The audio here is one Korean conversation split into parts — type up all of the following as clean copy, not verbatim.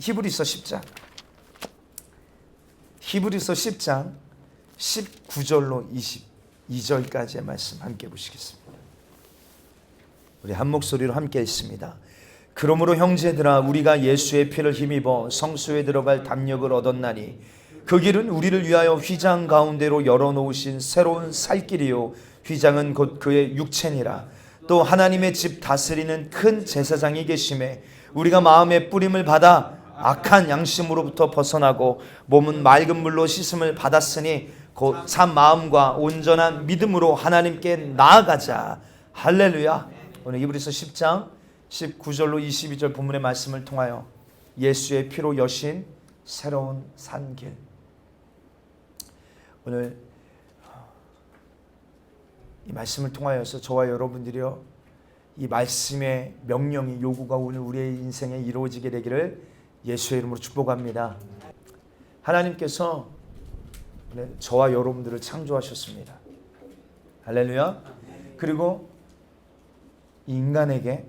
히브리서 10장. 히브리서 10장 19절로 22절까지의 말씀 함께 보시겠습니다. 우리 한 목소리로 함께 읽습니다. 그러므로 형제들아 우리가 예수의 피를 힘입어 성소에 들어갈 담력을 얻었나니 그 길은 우리를 위하여 휘장 가운데로 열어놓으신 새로운 살 길이요 휘장은 곧 그의 육체니라. 또 하나님의 집 다스리는 큰 제사장이 계심에 우리가 마음의 뿌림을 받아 악한 양심으로부터 벗어나고 몸은 맑은 물로 씻음을 받았으니 곧 참 마음과 온전한 믿음으로 하나님께 나아가자. 할렐루야. 오늘 히브리서 10장 19절로 22절 본문의 말씀을 통하여 예수의 피로 여신 새로운 산길. 오늘 이 말씀을 통하여서 저와 여러분들이요 이 말씀의 명령이 요구가 오늘 우리의 인생에 이루어지게 되기를 예수의 이름으로 축복합니다. 하나님께서 저와 여러분들을 창조하셨습니다. 할렐루야. 그리고 인간에게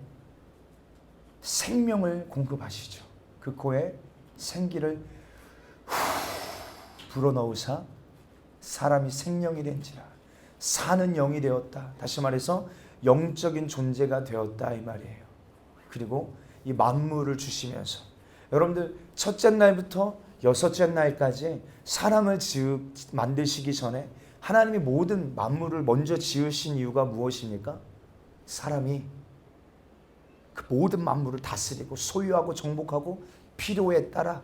생명을 공급하시죠. 그 코에 생기를 불어넣으사 사람이 생명이 된지라 사는 영이 되었다. 다시 말해서 영적인 존재가 되었다 이 말이에요. 그리고 이 만물을 주시면서 여러분들 첫째 날부터 여섯째 날까지 사람을 만드시기 전에 하나님이 모든 만물을 먼저 지으신 이유가 무엇입니까? 사람이 그 모든 만물을 다스리고 소유하고 정복하고 필요에 따라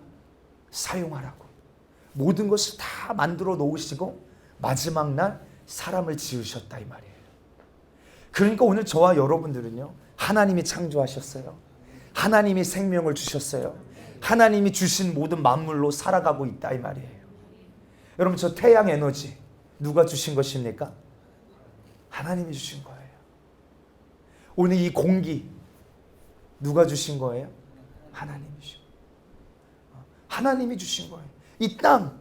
사용하라고 모든 것을 다 만들어 놓으시고 마지막 날 사람을 지으셨다 이 말이에요. 그러니까 오늘 저와 여러분들은요 하나님이 창조하셨어요. 하나님이 생명을 주셨어요. 하나님이 주신 모든 만물로 살아가고 있다 이 말이에요. 여러분 저 태양 에너지 누가 주신 것입니까? 하나님이 주신 거예요. 오늘 이 공기 누가 주신 거예요? 하나님이 주신 거예요. 하나님이 주신 거예요. 이 땅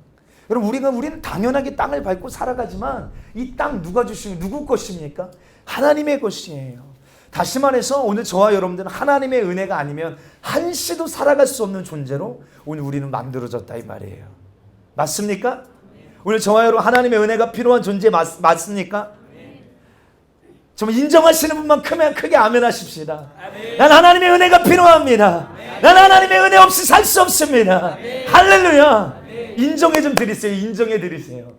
여러분 우리는 당연하게 땅을 밟고 살아가지만 이 땅 누가 주신 누구 것입니까? 하나님의 것이에요. 다시 말해서 오늘 저와 여러분들은 하나님의 은혜가 아니면 한시도 살아갈 수 없는 존재로 오늘 우리는 만들어졌다 이 말이에요. 맞습니까? 오늘 저와 여러분 하나님의 은혜가 필요한 존재 맞습니까? 정말 인정하시는 분만 크게 아멘 하십시다. 난 하나님의 은혜가 필요합니다. 난 하나님의 은혜 없이 살 수 없습니다. 할렐루야. 인정해 좀 드리세요. 인정해 드리세요.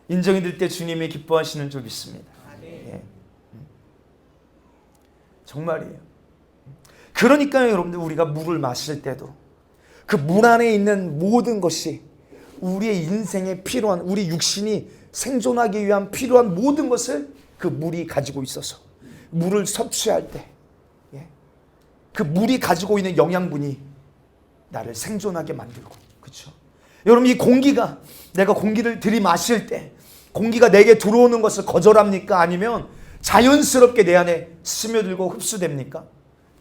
인정해 드릴 때 주님이 기뻐하시는 줄 믿습니다. 정말이에요. 그러니까요 여러분들 우리가 물을 마실 때도 그 물 안에 있는 모든 것이 우리의 인생에 필요한 우리 육신이 생존하기 위한 필요한 모든 것을 그 물이 가지고 있어서 물을 섭취할 때 그 물이 가지고 있는 영양분이 나를 생존하게 만들고 그렇죠? 여러분 이 공기가 내가 공기를 들이마실 때 공기가 내게 들어오는 것을 거절합니까? 아니면 자연스럽게 내 안에 스며들고 흡수됩니까?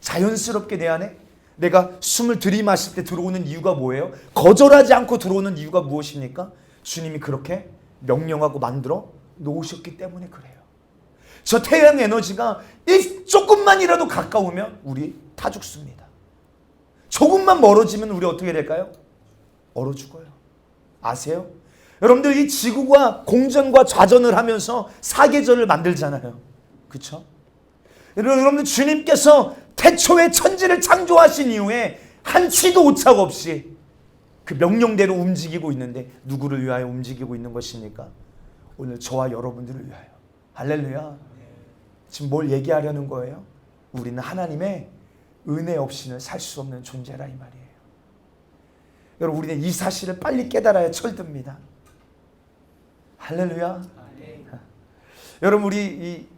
자연스럽게 내 안에 내가 숨을 들이마실 때 들어오는 이유가 뭐예요? 거절하지 않고 들어오는 이유가 무엇입니까? 주님이 그렇게 명령하고 만들어 놓으셨기 때문에 그래요. 저 태양 에너지가 조금만이라도 가까우면 우리 타 죽습니다. 조금만 멀어지면 우리 어떻게 될까요? 얼어 죽어요. 아세요? 여러분들 이 지구가 공전과 좌전을 하면서 사계절을 만들잖아요. 그렇죠? 여러분들 주님께서 태초에 천지를 창조하신 이후에 한치도 오차가 없이 그 명령대로 움직이고 있는데 누구를 위하여 움직이고 있는 것입니까? 오늘 저와 여러분들을 위하여. 할렐루야. 지금 뭘 얘기하려는 거예요? 우리는 하나님의 은혜 없이는 살 수 없는 존재라 이 말이에요. 여러분 우리는 이 사실을 빨리 깨달아야 철듭니다. 할렐루야. 여러분 우리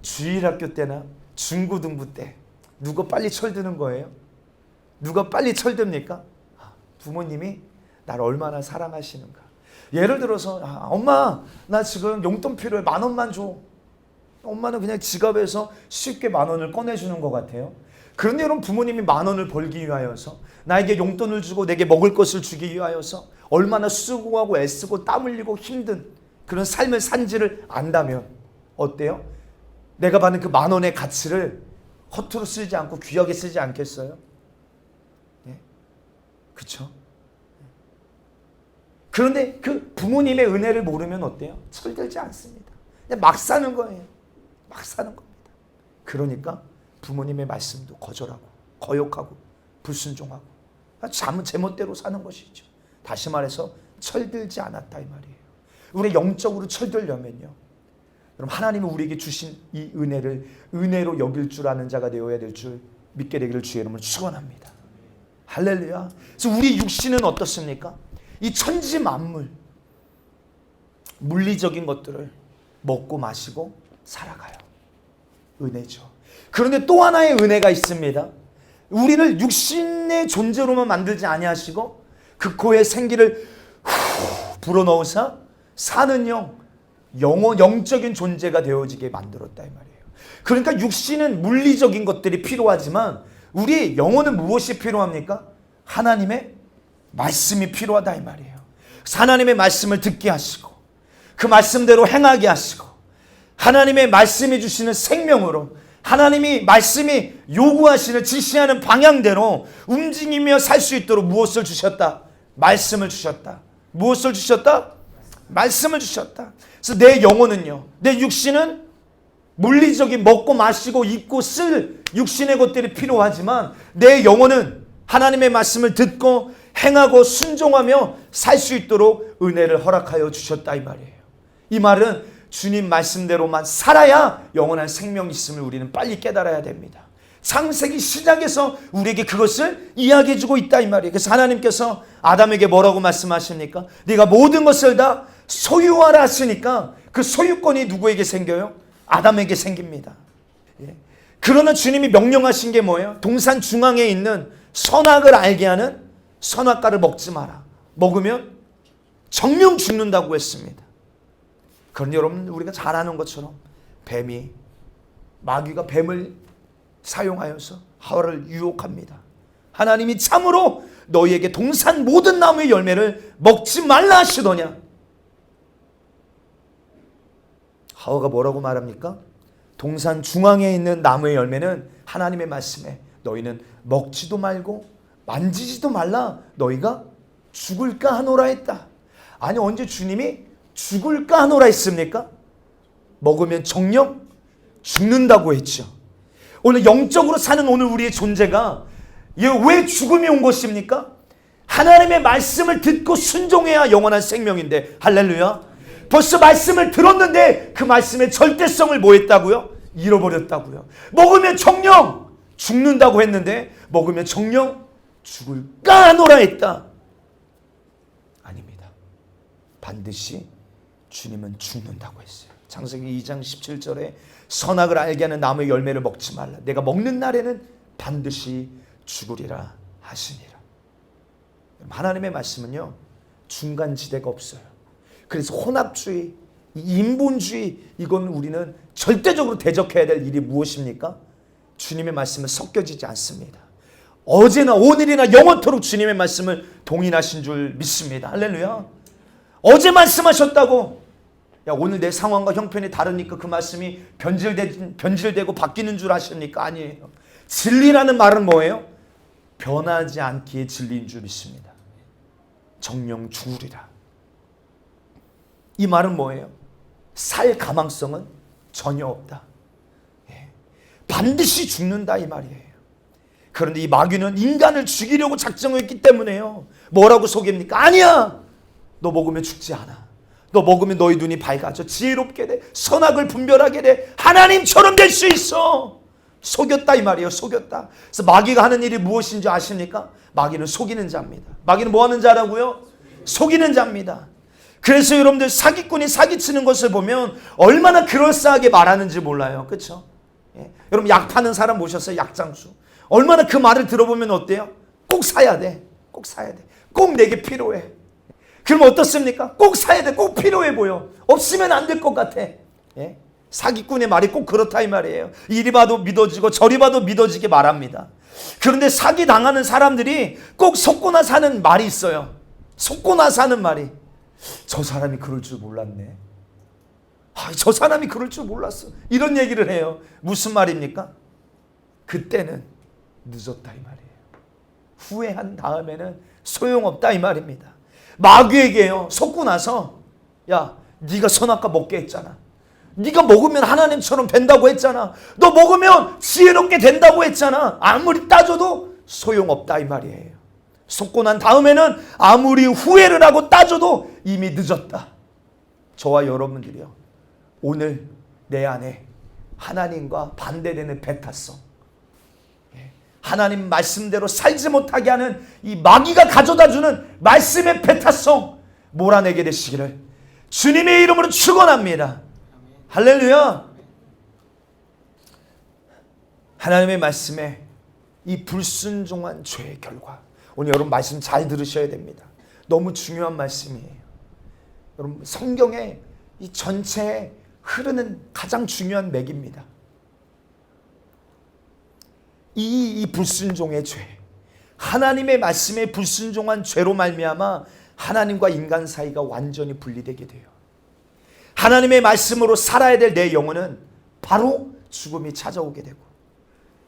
주일학교 때나 중고등부 때 누가 빨리 철드는 거예요? 누가 빨리 철듭니까? 부모님이 나를 얼마나 사랑하시는가. 예를 들어서 엄마 나 지금 용돈 필요해 10,000원만 줘. 엄마는 그냥 지갑에서 쉽게 10,000원을 꺼내주는 것 같아요. 그런데 여러분 부모님이 10,000원을 벌기 위하여서 나에게 용돈을 주고 내게 먹을 것을 주기 위하여서 얼마나 수고하고 애쓰고 땀 흘리고 힘든 그런 삶을 산지를 안다면 어때요? 내가 받는 그 10,000원의 가치를 허투루 쓰지 않고 귀하게 쓰지 않겠어요? 그렇죠? 그런데 그 부모님의 은혜를 모르면 어때요? 철들지 않습니다. 그냥 막 사는 거예요. 막 사는 겁니다. 그러니까 부모님의 말씀도 거절하고 거역하고 불순종하고 제멋대로 사는 것이죠. 다시 말해서 철들지 않았다 이 말이에요. 우리 영적으로 철들려면요, 여러분, 하나님은 우리에게 주신 이 은혜를 은혜로 여길 줄 아는 자가 되어야 될 줄 믿게 되기를 주의 이름으로 축원합니다. 할렐루야. 그래서 우리 육신은 어떻습니까? 이 천지 만물, 물리적인 것들을 먹고 마시고 살아가요. 은혜죠. 그런데 또 하나의 은혜가 있습니다. 우리를 육신의 존재로만 만들지 아니하시고 그 코에 생기를 불어넣으사 사는 영적인 존재가 되어지게 만들었다 이 말이에요. 그러니까 육신은 물리적인 것들이 필요하지만 우리 영혼은 무엇이 필요합니까? 하나님의 말씀이 필요하다 이 말이에요. 하나님의 말씀을 듣게 하시고 그 말씀대로 행하게 하시고 하나님의 말씀이 주시는 생명으로 하나님이 말씀이 요구하시는 지시하는 방향대로 움직이며 살 수 있도록 무엇을 주셨다? 말씀을 주셨다. 무엇을 주셨다? 말씀을 주셨다. 그래서 내 영혼은요, 내 육신은 물리적인 먹고 마시고 입고 쓸 육신의 것들이 필요하지만 내 영혼은 하나님의 말씀을 듣고 행하고 순종하며 살 수 있도록 은혜를 허락하여 주셨다 이 말이에요. 이 말은 주님 말씀대로만 살아야 영원한 생명이 있음을 우리는 빨리 깨달아야 됩니다. 창세기 시작에서 우리에게 그것을 이야기해 주고 있다 이 말이에요. 그래서 하나님께서 아담에게 뭐라고 말씀하십니까? 네가 모든 것을 다 소유하라 하시니까 그 소유권이 누구에게 생겨요? 아담에게 생깁니다. 그러나 주님이 명령하신 게 뭐예요? 동산 중앙에 있는 선악을 알게 하는 선악과를 먹지 마라. 먹으면 정령 죽는다고 했습니다. 그런데 여러분, 우리가 잘 아는 것처럼 마귀가 뱀을 사용하여서 하와를 유혹합니다. 하나님이 참으로 너희에게 동산 모든 나무의 열매를 먹지 말라 하시더냐. 하와가 뭐라고 말합니까? 동산 중앙에 있는 나무의 열매는 하나님의 말씀에 너희는 먹지도 말고 만지지도 말라, 너희가 죽을까 하노라 했다. 아니, 언제 주님이 죽을까 하노라 했습니까? 먹으면 정령 죽는다고 했죠. 오늘 영적으로 사는 오늘 우리의 존재가 왜 죽음이 온 것입니까? 하나님의 말씀을 듣고 순종해야 영원한 생명인데, 할렐루야. 벌써 말씀을 들었는데 그 말씀의 절대성을 뭐 했다고요? 잃어버렸다고요. 먹으면 정령 죽는다고 했는데 먹으면 정령 죽을까 하노라 했다. 아닙니다. 반드시 주님은 죽는다고 했어요. 창세기 2장 17절에 선악을 알게 하는 나무의 열매를 먹지 말라. 내가 먹는 날에는 반드시 죽으리라 하시니라. 하나님의 말씀은요, 중간지대가 없어요. 그래서 혼합주의, 인본주의, 이건 우리는 절대적으로 대적해야 될 일이 무엇입니까? 주님의 말씀은 섞여지지 않습니다. 어제나 오늘이나 영원토록 주님의 말씀을 동일하신 줄 믿습니다. 할렐루야. 어제 말씀하셨다고 오늘 내 상황과 형편이 다르니까 그 말씀이 변질되고 바뀌는 줄 아십니까? 아니에요. 진리라는 말은 뭐예요? 변하지 않기에 진리인 줄 믿습니다. 정령 죽으리라. 이 말은 뭐예요? 살 가망성은 전혀 없다. 반드시 죽는다 이 말이에요. 그런데 이 마귀는 인간을 죽이려고 작정했기 때문에요. 뭐라고 속입니까? 아니야. 너 먹으면 죽지 않아. 너 먹으면 너희 눈이 밝아져 지혜롭게 돼. 선악을 분별하게 돼. 하나님처럼 될 수 있어. 속였다 이 말이에요. 속였다. 그래서 마귀가 하는 일이 무엇인지 아십니까? 마귀는 속이는 자입니다. 마귀는 뭐 하는 자라고요? 속이는 자입니다. 그래서 여러분들 사기꾼이 사기치는 것을 보면 얼마나 그럴싸하게 말하는지 몰라요. 그렇죠? 여러분 약 파는 사람 보셨어요? 약장수. 얼마나 그 말을 들어보면 어때요? 꼭 사야 돼. 꼭 사야 돼. 꼭 내게 필요해. 그럼 어떻습니까? 꼭 사야 돼. 꼭 필요해 보여. 없으면 안 될 것 같아. 사기꾼의 말이 꼭 그렇다 이 말이에요. 이리 봐도 믿어지고 저리 봐도 믿어지게 말합니다. 그런데 사기 당하는 사람들이 꼭 속고 나서 하는 말이 있어요. 속고 나서 하는 말이, 저 사람이 그럴 줄 몰랐네. 저 사람이 그럴 줄 몰랐어. 이런 얘기를 해요. 무슨 말입니까? 그때는 늦었다 이 말이에요. 후회한 다음에는 소용없다 이 말입니다. 마귀에게요 속고 나서 야 네가 선악과 먹게 했잖아. 네가 먹으면 하나님처럼 된다고 했잖아. 너 먹으면 지혜롭게 된다고 했잖아. 아무리 따져도 소용없다 이 말이에요. 속고 난 다음에는 아무리 후회를 하고 따져도 이미 늦었다. 저와 여러분들이요 오늘 내 안에 하나님과 반대되는 배타성, 하나님 말씀대로 살지 못하게 하는 이 마귀가 가져다주는 말씀의 배타성 몰아내게 되시기를 주님의 이름으로 축원합니다. 할렐루야. 하나님의 말씀에 이 불순종한 죄의 결과, 오늘 여러분 말씀 잘 들으셔야 됩니다. 너무 중요한 말씀이에요. 여러분 성경에 이 전체에 흐르는 가장 중요한 맥입니다. 이 불순종의 죄, 하나님의 말씀에 불순종한 죄로 말미암아 하나님과 인간 사이가 완전히 분리되게 돼요. 하나님의 말씀으로 살아야 될 내 영혼은 바로 죽음이 찾아오게 되고,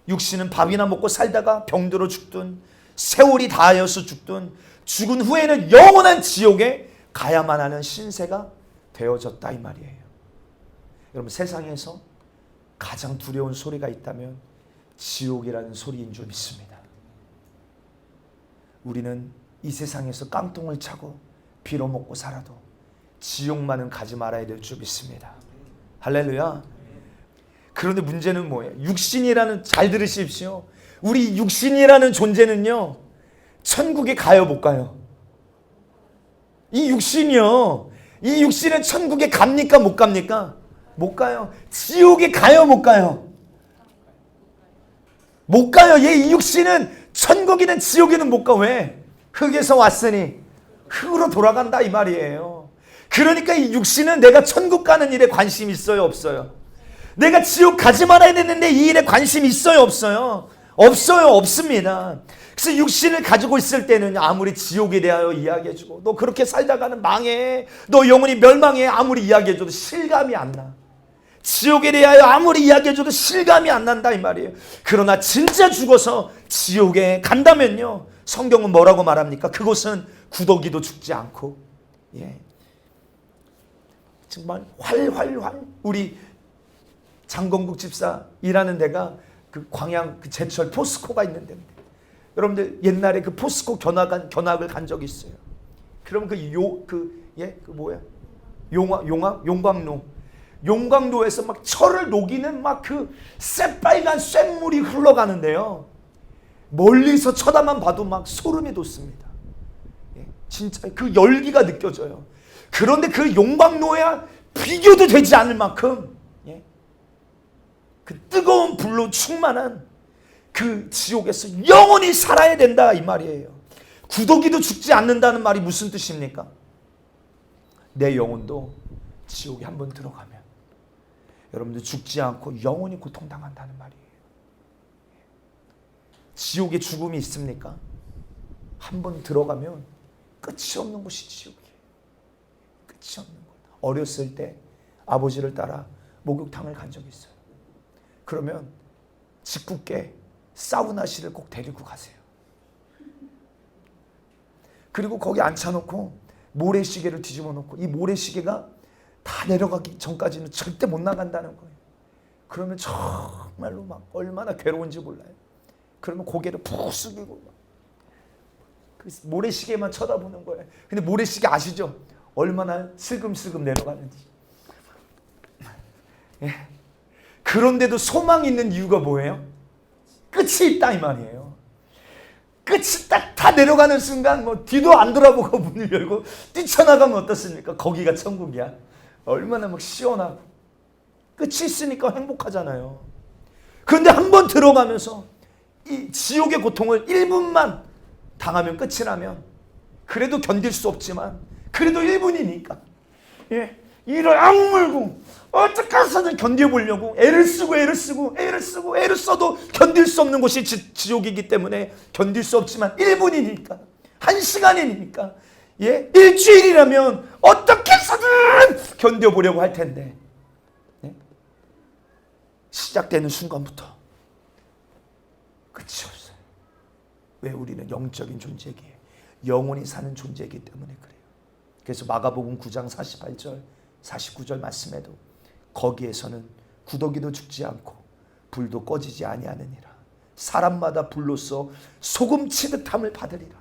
육신은 밥이나 먹고 살다가 병들어 죽든 세월이 다하여서 죽든 죽은 후에는 영원한 지옥에 가야만 하는 신세가 되어졌다 이 말이에요. 여러분 세상에서 가장 두려운 소리가 있다면 지옥이라는 소리인 줄 믿습니다. 우리는 이 세상에서 깡통을 차고 빌어먹고 살아도 지옥만은 가지 말아야 될 줄 믿습니다. 할렐루야. 그런데 문제는 뭐예요? 육신이라는, 잘 들으십시오. 우리 육신이라는 존재는요 천국에 가요 못 가요? 이 육신이요, 이 육신은 천국에 갑니까 못 갑니까? 못 가요. 지옥에 가요 못 가요? 못 가요. 이 육신은 천국이든 지옥이든 못 가. 왜? 흙에서 왔으니 흙으로 돌아간다 이 말이에요. 그러니까 이 육신은 내가 천국 가는 일에 관심 있어요 없어요? 내가 지옥 가지 말아야 되는데 이 일에 관심 있어요 없어요? 없어요. 없습니다. 그래서 육신을 가지고 있을 때는 아무리 지옥에 대하여 이야기해주고 너 그렇게 살다가는 망해, 너 영혼이 멸망해 아무리 이야기해줘도 실감이 안 나. 지옥에 대하여 아무리 이야기해줘도 실감이 안 난다 이 말이에요. 그러나 진짜 죽어서 지옥에 간다면요, 성경은 뭐라고 말합니까? 그곳은 구더기도 죽지 않고, 정말 활활활. 우리 장건국 집사 일하는 데가 그 광양 그 제철 포스코가 있는 데입니다. 여러분들 옛날에 그 포스코 견학을 간 적이 있어요. 그럼 용광로에서 막 철을 녹이는 막 그 새빨간 쇳물이 흘러가는데요. 멀리서 쳐다만 봐도 막 소름이 돋습니다. 진짜 그 열기가 느껴져요. 그런데 그 용광로야 비교도 되지 않을 만큼 그 뜨거운 불로 충만한 그 지옥에서 영원히 살아야 된다 이 말이에요. 구더기도 죽지 않는다는 말이 무슨 뜻입니까? 내 영혼도 지옥에 한번 들어가면 여러분들 죽지 않고 영원히 고통당한다는 말이에요. 지옥에 죽음이 있습니까? 한번 들어가면 끝이 없는 곳이 지옥이에요. 끝이 없는 곳. 어렸을 때 아버지를 따라 목욕탕을 간 적이 있어요. 그러면 짓궂게 사우나실을 꼭 데리고 가세요. 그리고 거기 앉혀놓고 모래시계를 뒤집어 놓고 이 모래시계가 다 내려가기 전까지는 절대 못 나간다는 거예요. 그러면 정말로 막 얼마나 괴로운지 몰라요. 그러면 고개를 푹 숙이고 막 그 모래시계만 쳐다보는 거예요. 근데 모래시계 아시죠? 얼마나 슬금슬금 내려가는지. 그런데도 소망이 있는 이유가 뭐예요? 끝이 있다 이 말이에요. 끝이 딱 다 내려가는 순간 뭐 뒤도 안 돌아보고 문을 열고 뛰쳐나가면 어떻습니까? 거기가 천국이야. 얼마나 막 시원하고 끝이 있으니까 행복하잖아요. 그런데 한번 들어가면서 이 지옥의 고통을 1분만 당하면 끝이라면 그래도 견딜 수 없지만 그래도 1분이니까 이를 악물고 어떻게 해서든 견뎌보려고 애를 써도 견딜 수 없는 곳이 지옥이기 때문에 견딜 수 없지만 1분이니까 1시간이니까 일주일이라면 어떻게 해서든 견뎌보려고 할 텐데 시작되는 순간부터 끝이 없어요. 왜 우리는 영적인 존재기에 영원히 사는 존재이기 때문에 그래요. 그래서 마가복음 9장 48절 49절 말씀에도 거기에서는 구더기도 죽지 않고 불도 꺼지지 아니하느니라. 사람마다 불로써 소금 치듯함을 받으리라.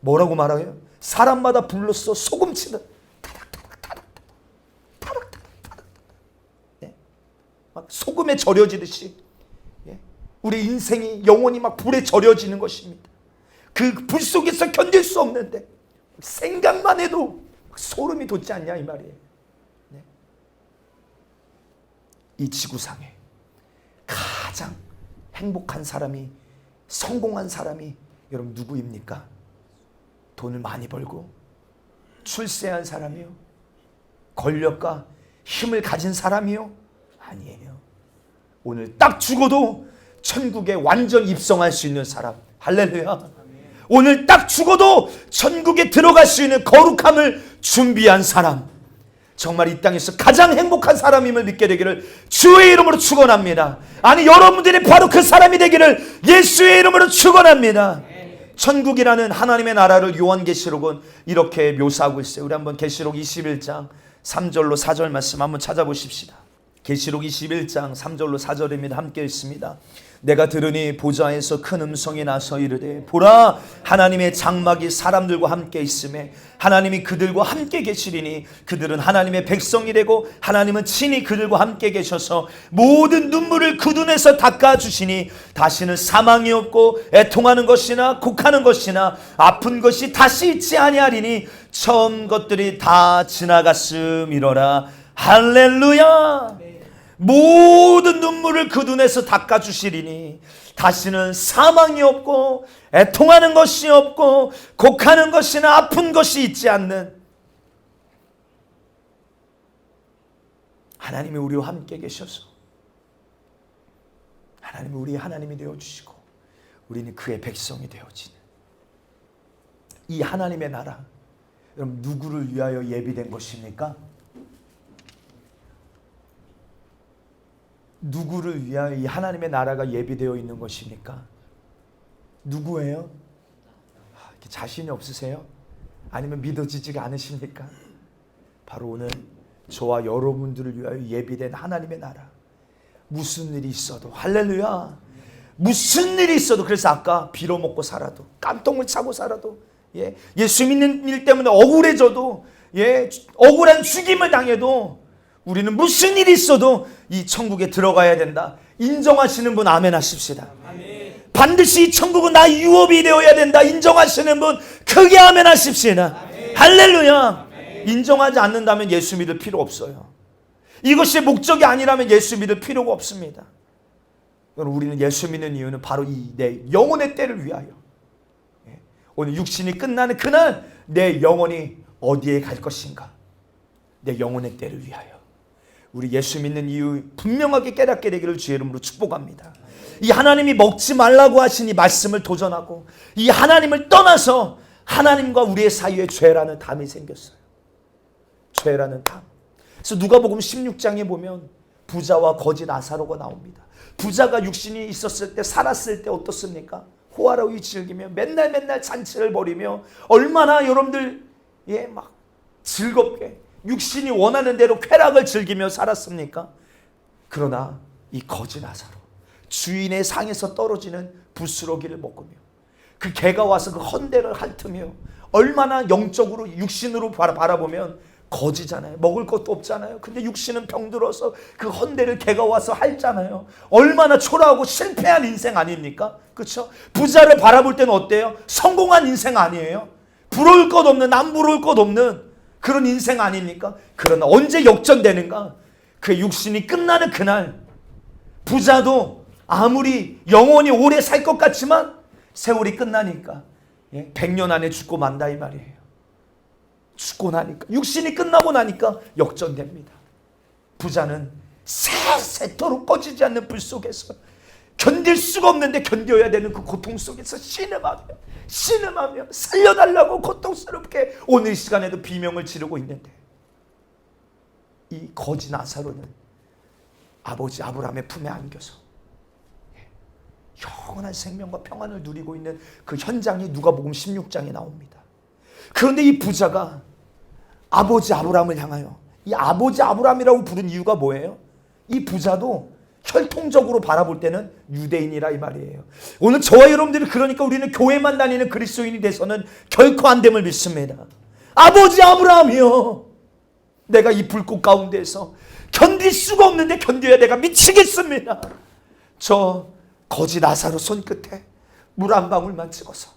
뭐라고 말해요? 사람마다 불로써 소금 치듯 타닥타닥 막 소금에 절여지듯이 우리 인생이 영원히 막 불에 절여지는 것입니다. 그 불 속에서 견딜 수 없는데 생각만 해도 소름이 돋지 않냐 이 말이에요. 이 지구상에 가장 행복한 사람이, 성공한 사람이 여러분 누구입니까? 돈을 많이 벌고 출세한 사람이요? 권력과 힘을 가진 사람이요? 아니에요. 오늘 딱 죽어도 천국에 완전 입성할 수 있는 사람. 할렐루야. 오늘 딱 죽어도 천국에 들어갈 수 있는 거룩함을 준비한 사람. 정말 이 땅에서 가장 행복한 사람임을 믿게 되기를 주의 이름으로 축원합니다. 아니, 여러분들이 바로 그 사람이 되기를 예수의 이름으로 축원합니다. 천국이라는 하나님의 나라를 요한계시록은 이렇게 묘사하고 있어요. 우리 한번 계시록 21장 3절로 4절 말씀 한번 찾아보십시다. 계시록 21장 3절로 4절입니다. 함께 읽습니다. 내가 들으니 보좌에서 큰 음성이 나서 이르되 보라, 하나님의 장막이 사람들과 함께 있음에 하나님이 그들과 함께 계시리니 그들은 하나님의 백성이 되고 하나님은 친히 그들과 함께 계셔서 모든 눈물을 그 눈에서 닦아주시니 다시는 사망이 없고 애통하는 것이나 곡하는 것이나 아픈 것이 다시 있지 아니하리니 처음 것들이 다 지나갔음이로라. 할렐루야. 모든 눈물을 그 눈에서 닦아주시리니 다시는 사망이 없고 애통하는 것이 없고 곡하는 것이나 아픈 것이 있지 않는 하나님이 우리와 함께 계셔서 하나님이 우리의 하나님이 되어주시고 우리는 그의 백성이 되어지는 이 하나님의 나라, 여러분 누구를 위하여 예비된 것입니까? 누구를 위하여 이 하나님의 나라가 예비되어 있는 것입니까? 누구예요? 자신이 없으세요? 아니면 믿어지지가 않으십니까? 바로 오늘 저와 여러분들을 위하여 예비된 하나님의 나라. 무슨 일이 있어도, 할렐루야, 무슨 일이 있어도, 그래서 아까 빌어먹고 살아도, 깜똥을 차고 살아도, 예수 믿는 일 때문에 억울해져도, 억울한 죽임을 당해도 우리는 무슨 일이 있어도 이 천국에 들어가야 된다. 인정하시는 분 아멘 하십시다. 아멘. 반드시 이 천국은 나의 유업이 되어야 된다. 인정하시는 분 크게 아멘 하십시다. 아멘. 할렐루야. 아멘. 인정하지 않는다면 예수 믿을 필요 없어요. 이것이 목적이 아니라면 예수 믿을 필요가 없습니다. 우리는 예수 믿는 이유는 바로 이 내 영혼의 때를 위하여. 오늘 육신이 끝나는 그날 내 영혼이 어디에 갈 것인가? 내 영혼의 때를 위하여. 우리 예수 믿는 이유 분명하게 깨닫게 되기를 주의 이름으로 축복합니다. 이 하나님이 먹지 말라고 하신 이 말씀을 도전하고 이 하나님을 떠나서 하나님과 우리의 사이에 죄라는 담이 생겼어요. 죄라는 담. 그래서 누가복음 16장에 보면 부자와 거지 나사로가 나옵니다. 부자가 육신이 있었을 때, 살았을 때 어떻습니까? 호화로이 즐기며 맨날 잔치를 벌이며 얼마나 여러분들 막 즐겁게 육신이 원하는 대로 쾌락을 즐기며 살았습니까? 그러나 이 거지 나사로 주인의 상에서 떨어지는 부스러기를 먹으며 그 개가 와서 그 헌대를 핥으며 얼마나 영적으로 육신으로 바라보면 거지잖아요. 먹을 것도 없잖아요. 근데 육신은 병들어서 그 헌대를 개가 와서 핥잖아요. 얼마나 초라하고 실패한 인생 아닙니까? 그렇죠? 부자를 바라볼 때는 어때요? 성공한 인생 아니에요? 부러울 것 없는, 남 부러울 것 없는 그런 인생 아닙니까? 그러나 언제 역전되는가? 그 육신이 끝나는 그날 부자도 아무리 영원히 오래 살 것 같지만 세월이 끝나니까 100년 안에 죽고 만다 이 말이에요. 죽고 나니까 육신이 끝나고 나니까 역전됩니다. 부자는 새토록 꺼지지 않는 불 속에서 견딜 수가 없는데 견뎌야 되는 그 고통 속에서 신음하며 살려달라고 고통스럽게 오늘 이 시간에도 비명을 지르고 있는데 이 거지 나사로는 아버지 아브라함의 품에 안겨서 영원한 생명과 평안을 누리고 있는 그 현장이 누가복음 16장에 나옵니다. 그런데 이 부자가 아버지 아브라함을 향하여, 이 아버지 아브라함이라고 부른 이유가 뭐예요? 이 부자도 혈통적으로 바라볼 때는 유대인이라 이 말이에요. 오늘 저와 여러분들이 그러니까 우리는 교회만 다니는 그리스도인이 돼서는 결코 안 됨을 믿습니다. 아버지 아브라함이요, 내가 이 불꽃 가운데서 견딜 수가 없는데 견뎌야 내가 미치겠습니다. 저 거지 나사로 손끝에 물 한 방울만 찍어서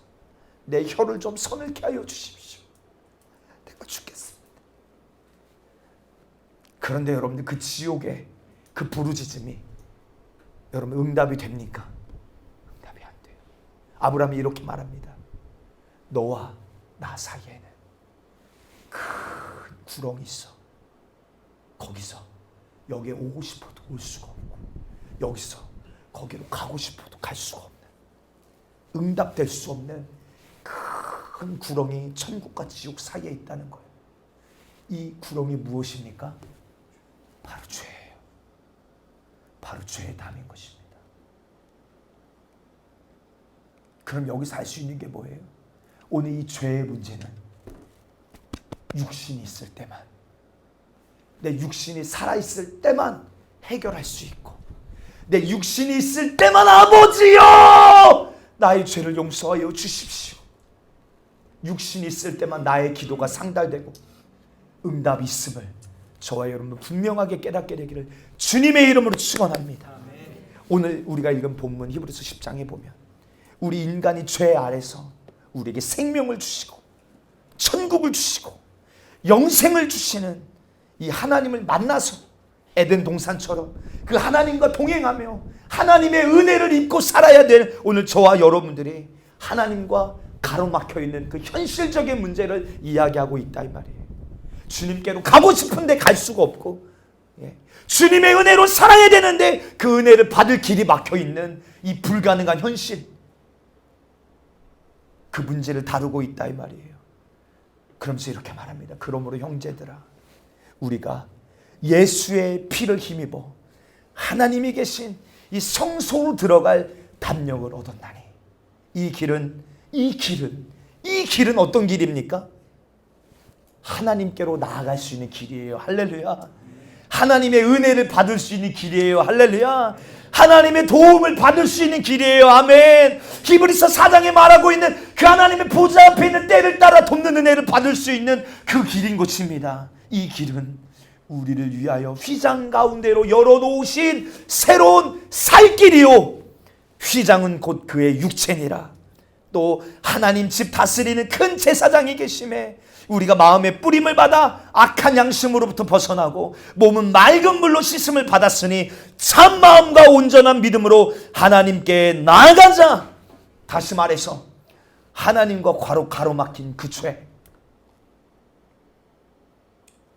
내 혀를 좀 서늘케 하여 주십시오. 내가 죽겠습니다. 그런데 여러분들, 그 지옥의 그 부르짖음이 여러분 응답이 됩니까? 응답이 안 돼요. 아브라함이 이렇게 말합니다. 너와 나 사이에는 큰 구렁이 있어. 거기서 여기에 오고 싶어도 올 수가 없고, 여기서 거기로 가고 싶어도 갈 수가 없는, 응답될 수 없는 큰 구렁이 천국과 지옥 사이에 있다는 거예요. 이 구렁이 무엇입니까? 바로 죄예요. 바로 죄의 담인 것입니다. 그럼 여기서 알 수 있는 게 뭐예요? 오늘 이 죄의 문제는 육신이 있을 때만, 내 육신이 살아있을 때만 해결할 수 있고, 내 육신이 있을 때만 아버지여 나의 죄를 용서하여 주십시오. 육신이 있을 때만 나의 기도가 상달되고 응답이 있음을 저와 여러분 분명하게 깨닫게 되기를 주님의 이름으로 축원합니다. 오늘 우리가 읽은 본문 히브리서 10장에 보면 우리 인간이 죄 아래서 우리에게 생명을 주시고 천국을 주시고 영생을 주시는 이 하나님을 만나서 에덴 동산처럼 그 하나님과 동행하며 하나님의 은혜를 입고 살아야 되는 오늘 저와 여러분들이 하나님과 가로막혀 있는 그 현실적인 문제를 이야기하고 있다 이 말이에요. 주님께로 가고 싶은데 갈 수가 없고, 주님의 은혜로 살아야 되는데 그 은혜를 받을 길이 막혀 있는 이 불가능한 현실, 그 문제를 다루고 있다 이 말이에요. 그러면서 이렇게 말합니다. 그러므로 형제들아, 우리가 예수의 피를 힘입어 하나님이 계신 이 성소로 들어갈 담력을 얻었나니, 이 길은 어떤 길입니까? 하나님께로 나아갈 수 있는 길이에요. 할렐루야. 하나님의 은혜를 받을 수 있는 길이에요. 할렐루야. 하나님의 도움을 받을 수 있는 길이에요. 아멘. 히브리서 4장에 말하고 있는 그 하나님의 보좌 앞에 있는 때를 따라 돕는 은혜를 받을 수 있는 그 길인 것입니다. 이 길은 우리를 위하여 휘장 가운데로 열어놓으신 새로운 살길이요, 휘장은 곧 그의 육체니라. 또 하나님 집 다스리는 큰 제사장이 계심에 우리가 마음의 뿌림을 받아 악한 양심으로부터 벗어나고 몸은 맑은 물로 씻음을 받았으니 참 마음과 온전한 믿음으로 하나님께 나아가자. 다시 말해서 하나님과 가로막힌 그 죄,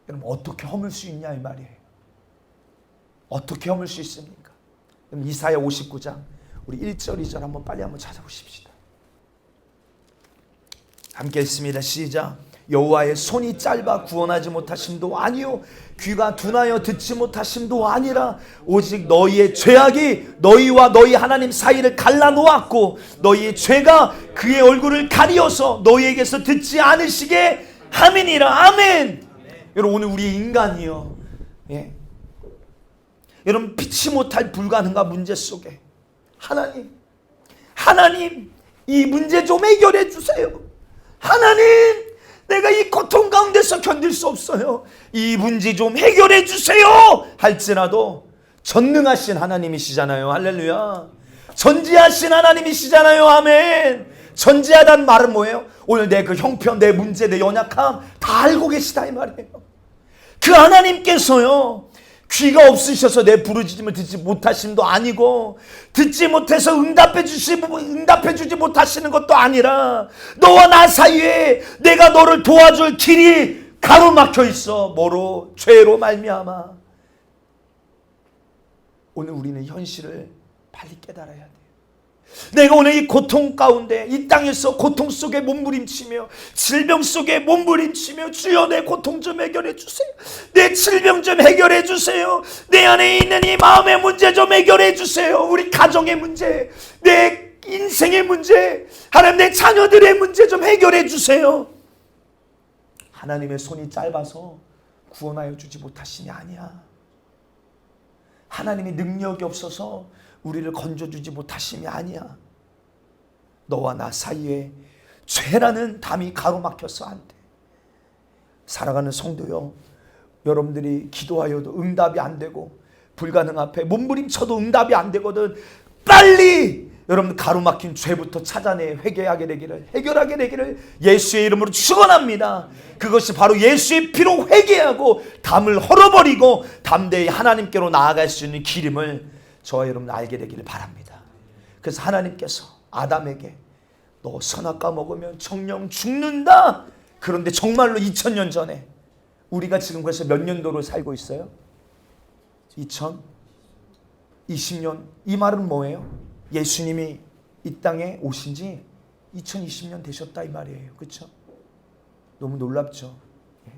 여러분 어떻게 허물 수 있냐 이 말이에요. 어떻게 허물 수 있습니까? 그럼 이사야 59장 우리 1절 2절 한번 빨리 한번 찾아보십시다. 함께 읽습니다. 시작. 여호와의 손이 짧아 구원하지 못하심도 아니요 귀가 둔하여 듣지 못하심도 아니라 오직 너희의 죄악이 너희와 너희 하나님 사이를 갈라놓았고 너희의 죄가 그의 얼굴을 가리어서 너희에게서 듣지 않으시게 함이니라. 아멘. 여러분 오늘 우리 인간이요, 여러분 피치 못할 불가능한 문제 속에 하나님 이 문제 좀 해결해 주세요. 하나님 내가 이 고통 가운데서 견딜 수 없어요. 이 문제 좀 해결해 주세요 할지라도 전능하신 하나님이시잖아요. 할렐루야. 전지하신 하나님이시잖아요. 아멘. 전지하다는 말은 뭐예요? 오늘 내 그 형편, 내 문제, 내 연약함 다 알고 계시다 이 말이에요. 그 하나님께서요, 귀가 없으셔서 내 부르짖음을 듣지 못하심도 아니고 듣지 못해서 응답해 주지 못하시는 것도 아니라 너와 나 사이에 내가 너를 도와줄 길이 가로막혀 있어. 뭐로? 죄로 말미암아. 오늘 우리는 현실을 빨리 깨달아야 돼요. 내가 오늘 이 고통 가운데 이 땅에서 고통 속에 몸부림치며 질병 속에 몸부림치며 주여 내 고통 좀 해결해 주세요. 내 질병 좀 해결해 주세요. 내 안에 있는 이 마음의 문제 좀 해결해 주세요. 우리 가정의 문제, 내 인생의 문제, 하나님 내 자녀들의 문제 좀 해결해 주세요. 하나님의 손이 짧아서 구원하여 주지 못하시니 아니야. 하나님의 능력이 없어서 우리를 건져주지 못하심이 아니야. 너와 나 사이에 죄라는 담이 가로막혀서 안 돼. 살아가는 성도요, 여러분들이 기도하여도 응답이 안 되고 불가능 앞에 몸부림쳐도 응답이 안 되거든. 빨리 여러분 가로막힌 죄부터 찾아내 회개하게 되기를, 해결하게 되기를 예수의 이름으로 축원합니다. 그것이 바로 예수의 피로 회개하고 담을 헐어버리고 담대히 하나님께로 나아갈 수 있는 길임을 저와 여러분 알게 되기를 바랍니다. 그래서 하나님께서 아담에게 너 선악과 먹으면 정령 죽는다. 그런데 정말로 2000년 전에 우리가 지금 그래서 몇 년도로 살고 있어요? 2020년. 이 말은 뭐예요? 예수님이 이 땅에 오신 지 2020년 되셨다 이 말이에요. 그렇죠? 너무 놀랍죠? 예.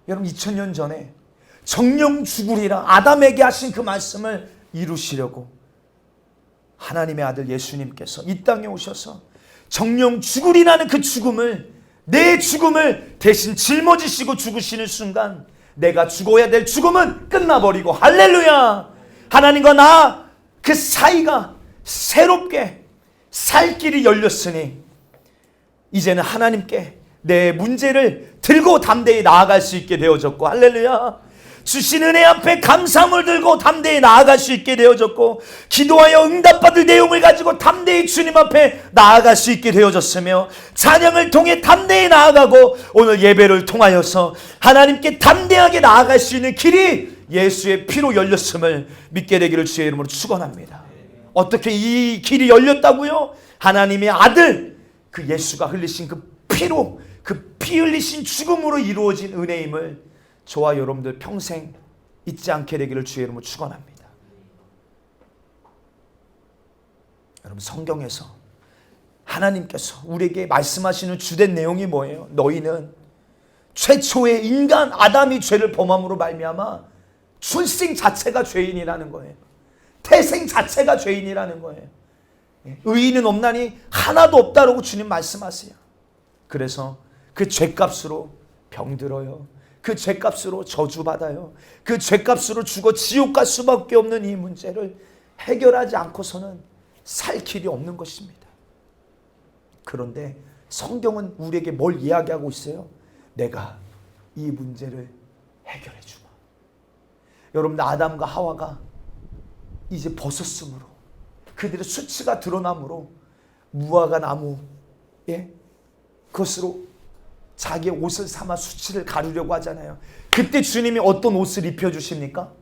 여러분 2000년 전에 정령 죽으리라 아담에게 하신 그 말씀을 이루시려고 하나님의 아들 예수님께서 이 땅에 오셔서 정령 죽으리라는 그 죽음을, 내 죽음을 대신 짊어지시고 죽으시는 순간 내가 죽어야 될 죽음은 끝나버리고, 할렐루야! 하나님과 나 그 사이가 새롭게 살 길이 열렸으니 이제는 하나님께 내 문제를 들고 담대히 나아갈 수 있게 되어졌고, 할렐루야! 주신 은혜 앞에 감사함을 들고 담대히 나아갈 수 있게 되어졌고, 기도하여 응답받을 내용을 가지고 담대히 주님 앞에 나아갈 수 있게 되어졌으며, 찬양을 통해 담대히 나아가고 오늘 예배를 통하여서 하나님께 담대하게 나아갈 수 있는 길이 예수의 피로 열렸음을 믿게 되기를 주의 이름으로 축원합니다. 어떻게 이 길이 열렸다고요? 하나님의 아들 그 예수가 흘리신 그 피로, 그 피 흘리신 죽음으로 이루어진 은혜임을 저와 여러분들 평생 잊지 않게 되기를 주의 이름으로 축원합니다. 여러분 성경에서 하나님께서 우리에게 말씀하시는 주된 내용이 뭐예요? 너희는 최초의 인간 아담이 죄를 범함으로 말미암아 출생 자체가 죄인이라는 거예요. 태생 자체가 죄인이라는 거예요. 의인은 없나니 하나도 없다라고 주님 말씀하세요. 그래서 그 죄값으로 병들어요. 그 죄값으로 저주받아요. 그 죄값으로 죽어 지옥 갈 수밖에 없는 이 문제를 해결하지 않고서는 살 길이 없는 것입니다. 그런데 성경은 우리에게 뭘 이야기하고 있어요? 내가 이 문제를 해결해 주마. 여러분 아담과 하와가 이제 벗었으므로, 그들의 수치가 드러나므로 무화과 나무 그것으로 자기의 옷을 삼아 수치를 가리려고 하잖아요. 그때 주님이 어떤 옷을 입혀주십니까?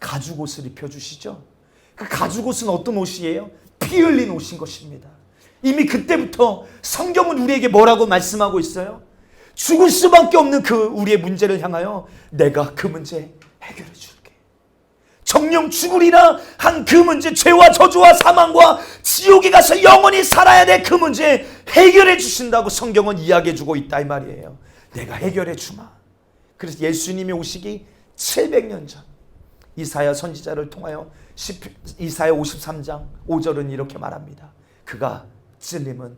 가죽 옷을 입혀주시죠. 그 가죽 옷은 어떤 옷이에요? 피 흘린 옷인 것입니다. 이미 그때부터 성경은 우리에게 뭐라고 말씀하고 있어요? 죽을 수밖에 없는 그 우리의 문제를 향하여 내가 그 문제 해결해 줄게. 정령 죽으리라 한 그 문제, 죄와 저주와 사망과 지옥에 가서 영원히 살아야 될 그 문제 해결해 주신다고 성경은 이야기해 주고 있다 이 말이에요. 내가 해결해 주마. 그래서 예수님이 오시기 700년 전 이사야 선지자를 통하여 이사야 53장 5절은 이렇게 말합니다. 그가 찔림은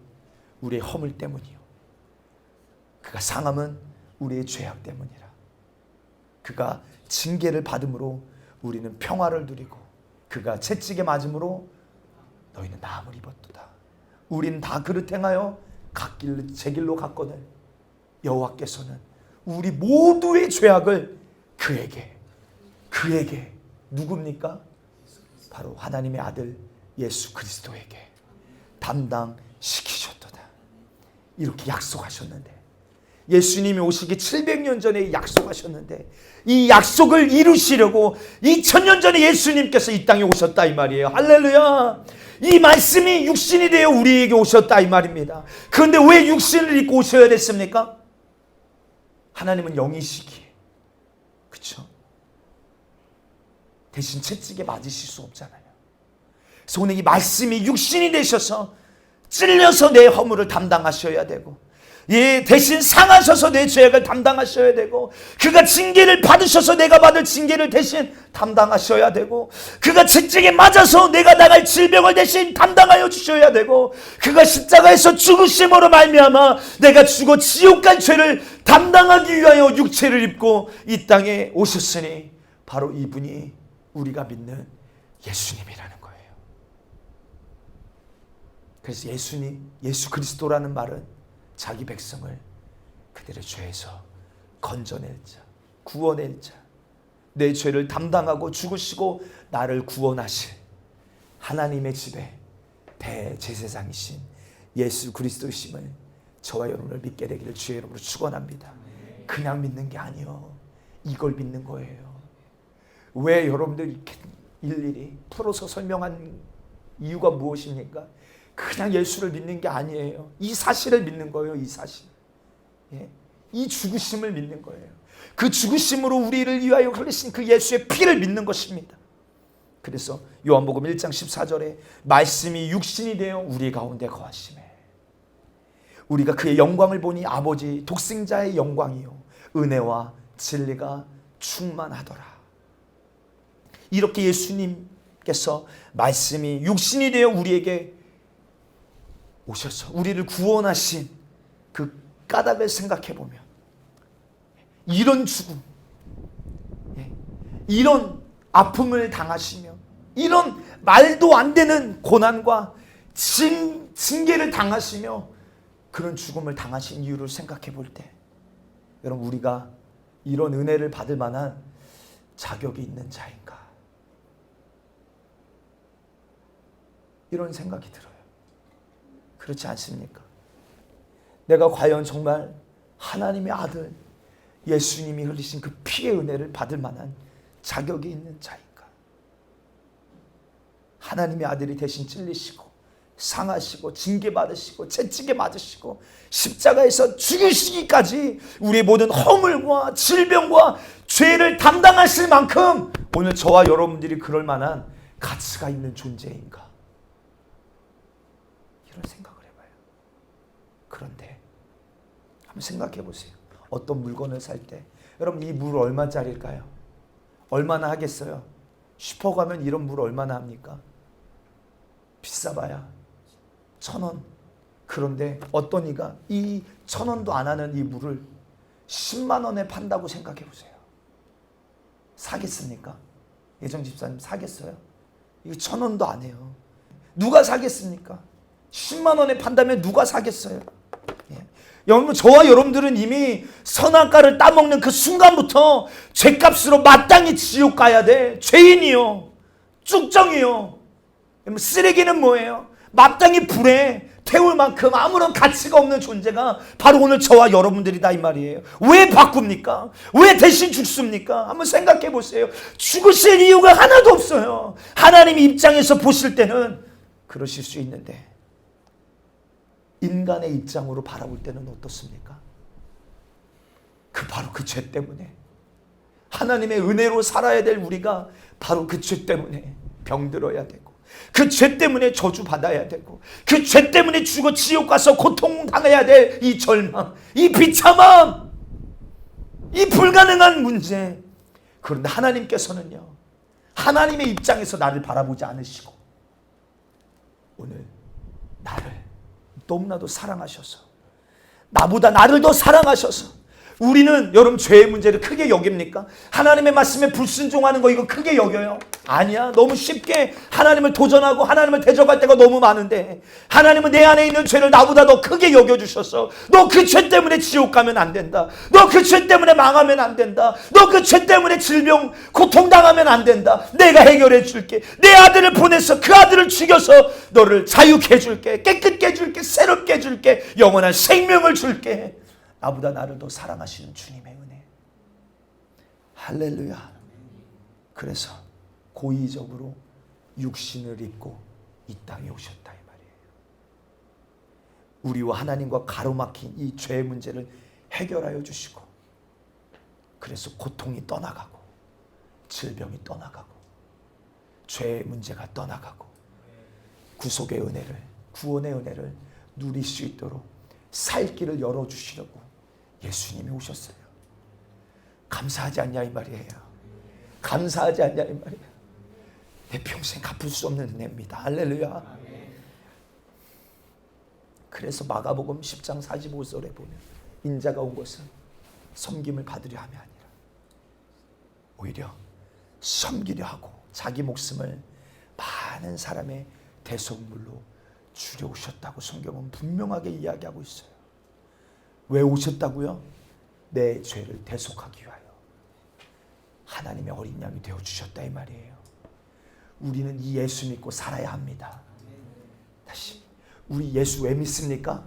우리의 허물 때문이요, 그가 상함은 우리의 죄악 때문이라. 그가 징계를 받음으로 우리는 평화를 누리고 그가 채찍에 맞음으로 너희는 나음을 입었도다. 우리는 다 그릇 행하여 제 길로 갔거늘 여호와께서는 우리 모두의 죄악을 그에게 누굽니까? 바로 하나님의 아들 예수 그리스도에게 담당시키셨도다. 이렇게 약속하셨는데, 예수님이 오시기 700년 전에 약속하셨는데 이 약속을 이루시려고 2000년 전에 예수님께서 이 땅에 오셨다 이 말이에요. 할렐루야. 이 말씀이 육신이 되어 우리에게 오셨다 이 말입니다. 그런데 왜 육신을 입고 오셔야 됐습니까? 하나님은 영이시기에, 그렇죠? 대신 채찍에 맞으실 수 없잖아요. 그래서 오늘 이 말씀이 육신이 되셔서 찔려서 내 허물을 담당하셔야 되고, 예, 대신 상하셔서 내 죄악을 담당하셔야 되고, 그가 징계를 받으셔서 내가 받을 징계를 대신 담당하셔야 되고, 그가 채찍에 맞아서 내가 나갈 질병을 대신 담당하여 주셔야 되고, 그가 십자가에서 죽으심으로 말미암아 내가 죽어 지옥 갈 죄를 담당하기 위하여 육체를 입고 이 땅에 오셨으니 바로 이분이 우리가 믿는 예수님이라는 거예요. 그래서 예수 그리스도라는 말은 자기 백성을 그들의 죄에서 건져낼 자, 구원낼 자, 내 죄를 담당하고 죽으시고 나를 구원하실 하나님의 집에 대제사장이신 예수 그리스도이심을 저와 여러분을 믿게 되기를 주의 이름으로 축원합니다. 그냥 믿는 게 아니요, 이걸 믿는 거예요. 왜 여러분들 이렇게 일일이 풀어서 설명한 이유가 무엇입니까? 그냥 예수를 믿는 게 아니에요. 이 사실을 믿는 거예요. 이 사실. 예? 이 죽으심을 믿는 거예요. 그 죽으심으로 우리를 위하여 흘리신 그 예수의 피를 믿는 것입니다. 그래서 요한복음 1장 14절에 말씀이 육신이 되어 우리 가운데 거하시매 우리가 그의 영광을 보니 아버지 독생자의 영광이요 은혜와 진리가 충만하더라. 이렇게 예수님께서 말씀이 육신이 되어 우리에게 오셔서 우리를 구원하신 그 까닭을 생각해 보면, 이런 죽음, 이런 아픔을 당하시며 이런 말도 안 되는 고난과 징계를 당하시며 그런 죽음을 당하신 이유를 생각해 볼 때, 여러분, 우리가 이런 은혜를 받을 만한 자격이 있는 자인가? 이런 생각이 들어요. 그렇지 않습니까? 내가 과연 정말 하나님의 아들 예수님이 흘리신 그 피의 은혜를 받을 만한 자격이 있는 자인가? 하나님의 아들이 대신 찔리시고 상하시고 징계받으시고 채찍에 맞으시고 십자가에서 죽으시기까지 우리의 모든 허물과 질병과 죄를 담당하실 만큼 오늘 저와 여러분들이 그럴 만한 가치가 있는 존재인가? 이런 생각을 해봐요. 그런데 한번 생각해 보세요. 어떤 물건을 살 때, 여러분, 이 물 얼마짜리일까요? 얼마나 하겠어요? 슈퍼 가면 이런 물 얼마나 합니까? 비싸봐야 1,000원. 그런데 어떤 이가 이 1,000원도 안 하는 이 물을 10만 원에 판다고 생각해 보세요. 사겠습니까? 예정 집사님, 사겠어요? 이거 1,000원도 안 해요. 누가 사겠습니까? 10만 원에 판다면 누가 사겠어요? 예. 여러분, 저와 여러분들은 이미 선악과를 따먹는 그 순간부터 죄값으로 마땅히 지옥 가야 돼. 죄인이요, 쭉정이요. 쓰레기는 뭐예요? 마땅히 불에 태울 만큼 아무런 가치가 없는 존재가 바로 오늘 저와 여러분들이다, 이 말이에요. 왜 바꿉니까? 왜 대신 죽습니까? 한번 생각해 보세요. 죽으실 이유가 하나도 없어요. 하나님 입장에서 보실 때는 그러실 수 있는데, 인간의 입장으로 바라볼 때는 어떻습니까? 바로 그 죄 때문에, 하나님의 은혜로 살아야 될 우리가 바로 그 죄 때문에 병들어야 되고, 그 죄 때문에 저주받아야 되고, 그 죄 때문에 죽어 지옥 가서 고통당해야 될 이 절망, 이 비참함, 이 불가능한 문제. 그런데 하나님께서는요, 하나님의 입장에서 나를 바라보지 않으시고 오늘 나를 너무나도 사랑하셔서, 나보다 나를 더 사랑하셔서, 우리는 여러분 죄의 문제를 크게 여깁니까? 하나님의 말씀에 불순종하는 거 이거 크게 여겨요? 아니야. 너무 쉽게 하나님을 도전하고 하나님을 대적할 때가 너무 많은데, 하나님은 내 안에 있는 죄를 나보다 더 크게 여겨주셔서, 너 그 죄 때문에 지옥 가면 안 된다, 너 그 죄 때문에 망하면 안 된다, 너 그 죄 때문에 질병 고통당하면 안 된다, 내가 해결해 줄게, 내 아들을 보내서 그 아들을 죽여서 너를 자유케 해줄게, 깨끗게 해줄게, 새롭게 해줄게, 영원한 생명을 줄게. 나보다 나를 더 사랑하시는 주님의 은혜. 할렐루야. 그래서 고의적으로 육신을 입고 이 땅에 오셨다, 이 말이에요. 우리와 하나님과 가로막힌 이 죄의 문제를 해결하여 주시고, 그래서 고통이 떠나가고 질병이 떠나가고 죄의 문제가 떠나가고 구속의 은혜를, 구원의 은혜를 누릴 수 있도록 살 길을 열어주시려고 예수님이 오셨어요. 감사하지 않냐 이 말이에요. 감사하지 않냐 이 말이에요. 내 평생 갚을 수 없는 은혜입니다. 할렐루야. 그래서 마가복음 10장 45절에 보면 인자가 온 것은 섬김을 받으려 함이 아니라 오히려 섬기려 하고 자기 목숨을 많은 사람의 대속물로 주려 오셨다고 성경은 분명하게 이야기하고 있어요. 왜 오셨다고요? 내 죄를 대속하기 위하여 하나님의 어린 양이 되어주셨다 이 말이에요. 우리는 이 예수 믿고 살아야 합니다. 다시 우리 예수 왜 믿습니까?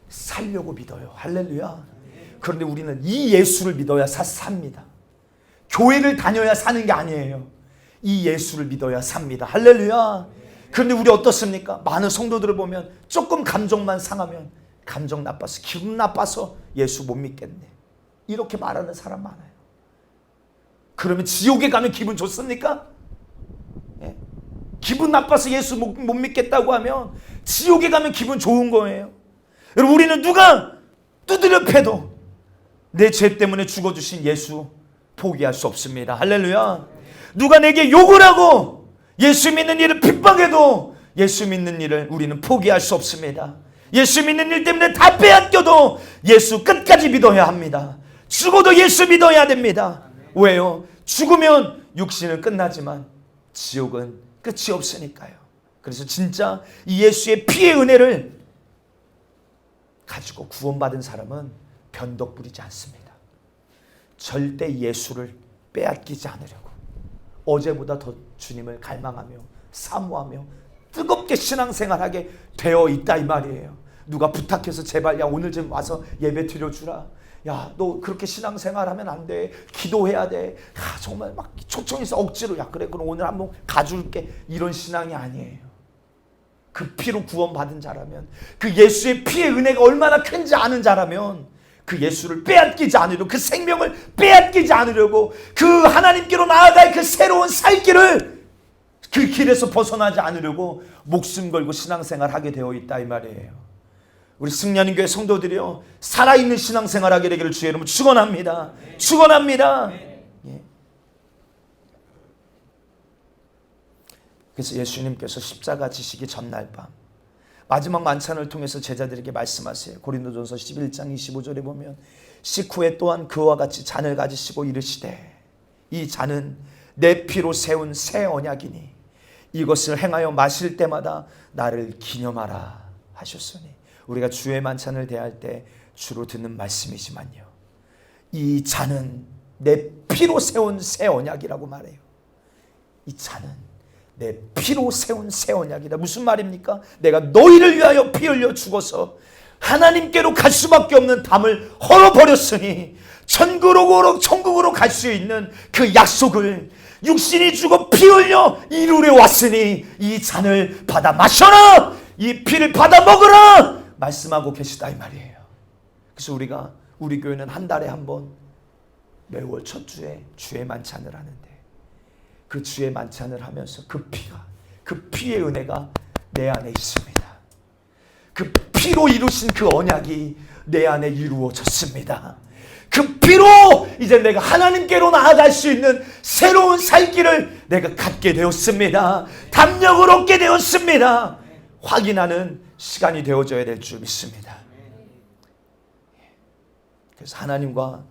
살려고 믿어요. 할렐루야. 그런데 우리는 이 예수를 믿어야 삽니다. 교회를 다녀야 사는 게 아니에요. 이 예수를 믿어야 삽니다. 할렐루야. 그런데 우리 어떻습니까? 많은 성도들을 보면 조금 감정만 상하면 감정 나빠서 기분 나빠서 예수 못 믿겠네, 이렇게 말하는 사람 많아요. 그러면 지옥에 가면 기분 좋습니까? 예? 기분 나빠서 예수 못 믿겠다고 하면 지옥에 가면 기분 좋은 거예요. 여러분, 우리는 누가 두드려 패도 내 죄 때문에 죽어주신 예수 포기할 수 없습니다. 할렐루야. 누가 내게 욕을 하고 예수 믿는 일을 핍박해도 예수 믿는 일을 우리는 포기할 수 없습니다. 예수 믿는 일 때문에 다 빼앗겨도 예수 끝까지 믿어야 합니다. 죽어도 예수 믿어야 됩니다. 왜요? 죽으면 육신은 끝나지만 지옥은 끝이 없으니까요. 그래서 진짜 이 예수의 피의 은혜를 가지고 구원받은 사람은 변덕 부리지 않습니다. 절대 예수를 빼앗기지 않으려고 어제보다 더 주님을 갈망하며 사모하며 뜨겁게 신앙생활하게 되어 있다 이 말이에요. 누가 부탁해서 제발 야 오늘 좀 와서 예배 드려주라, 야 너 그렇게 신앙생활하면 안 돼, 기도해야 돼, 야 정말 막 초청해서 억지로 야 그래 그럼 오늘 한번 가줄게, 이런 신앙이 아니에요. 그 피로 구원받은 자라면, 그 예수의 피의 은혜가 얼마나 큰지 아는 자라면 그 예수를 빼앗기지 않으려고, 그 생명을 빼앗기지 않으려고, 그 하나님께로 나아갈 그 새로운 살 길을, 그 길에서 벗어나지 않으려고 목숨 걸고 신앙생활 하게 되어 있다 이 말이에요. 우리 승리하는 교회 성도들이요, 살아있는 신앙생활 하게 되기를 주의 이름으로 축원합니다. 축원합니다. 예. 그래서 예수님께서 십자가 지시기 전날 밤 마지막 만찬을 통해서 제자들에게 말씀하세요. 고린도전서 11장 25절에 보면 식후에 또한 그와 같이 잔을 가지시고 이르시되 이 잔은 내 피로 세운 새 언약이니 이것을 행하여 마실 때마다 나를 기념하라 하셨으니, 우리가 주의 만찬을 대할 때 주로 듣는 말씀이지만요, 이 잔은 내 피로 세운 새 언약이라고 말해요. 이 잔은 내 피로 세운 새 언약이다. 무슨 말입니까? 내가 너희를 위하여 피 흘려 죽어서 하나님께로 갈 수밖에 없는 담을 헐어버렸으니 천국으로 갈 수 있는 그 약속을 육신이 죽어 피 흘려 이루려 왔으니 이 잔을 받아 마셔라, 이 피를 받아 먹으라 말씀하고 계시다 이 말이에요. 그래서 우리 교회는 한 달에 한 번 매월 첫 주에 주의 만찬을 하는데, 그 주의 만찬을 하면서 그 피의 은혜가 내 안에 있습니다. 그 피로 이루신 그 언약이 내 안에 이루어졌습니다. 그 피로 이제 내가 하나님께로 나아갈 수 있는 새로운 살 길을 내가 갖게 되었습니다. 담력을 얻게 되었습니다. 확인하는 시간이 되어져야 될 줄 믿습니다. 그래서 하나님과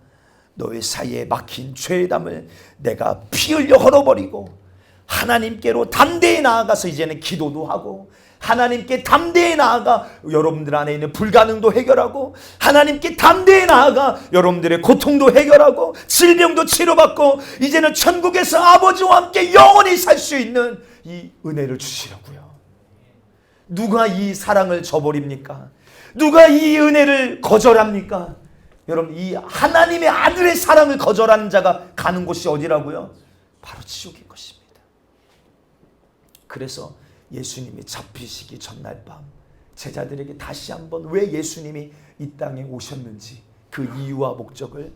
너의 사이에 막힌 죄의 담을 내가 피 흘려 헐어버리고 하나님께로 담대히 나아가서 이제는 기도도 하고, 하나님께 담대히 나아가 여러분들 안에 있는 불가능도 해결하고, 하나님께 담대히 나아가 여러분들의 고통도 해결하고 질병도 치료받고 이제는 천국에서 아버지와 함께 영원히 살 수 있는 이 은혜를 주시려고요. 누가 이 사랑을 저버립니까? 누가 이 은혜를 거절합니까? 여러분, 이 하나님의 아들의 사랑을 거절하는 자가 가는 곳이 어디라고요? 바로 지옥인 것입니다. 그래서 예수님이 잡히시기 전날 밤 제자들에게 다시 한번 왜 예수님이 이 땅에 오셨는지 그 이유와 목적을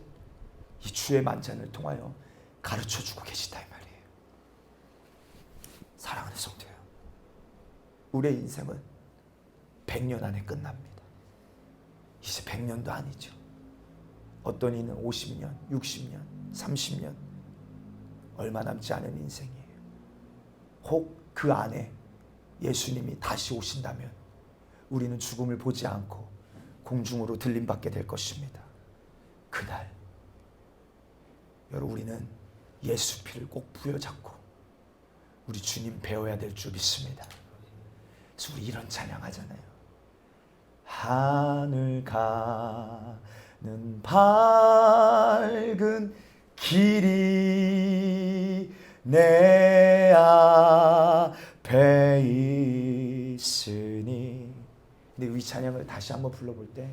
이 주의 만찬을 통하여 가르쳐주고 계시다 이 말이에요. 사랑하는 성도요, 우리의 인생은 100년 안에 끝납니다. 이 100년도 아니죠. 어떤 이는 50년, 60년, 30년, 얼마 남지 않은 인생이에요. 혹 그 안에 예수님이 다시 오신다면 우리는 죽음을 보지 않고 공중으로 들림받게 될 것입니다. 그날 여러분, 우리는 예수 피를 꼭 부여잡고 우리 주님 배워야 될 줄 믿습니다. 그래서 우리 이런 찬양하잖아요. 하늘 가는 밝은 길이 내 앞에 있으니. 근데 이 찬양을 다시 한번 불러볼 때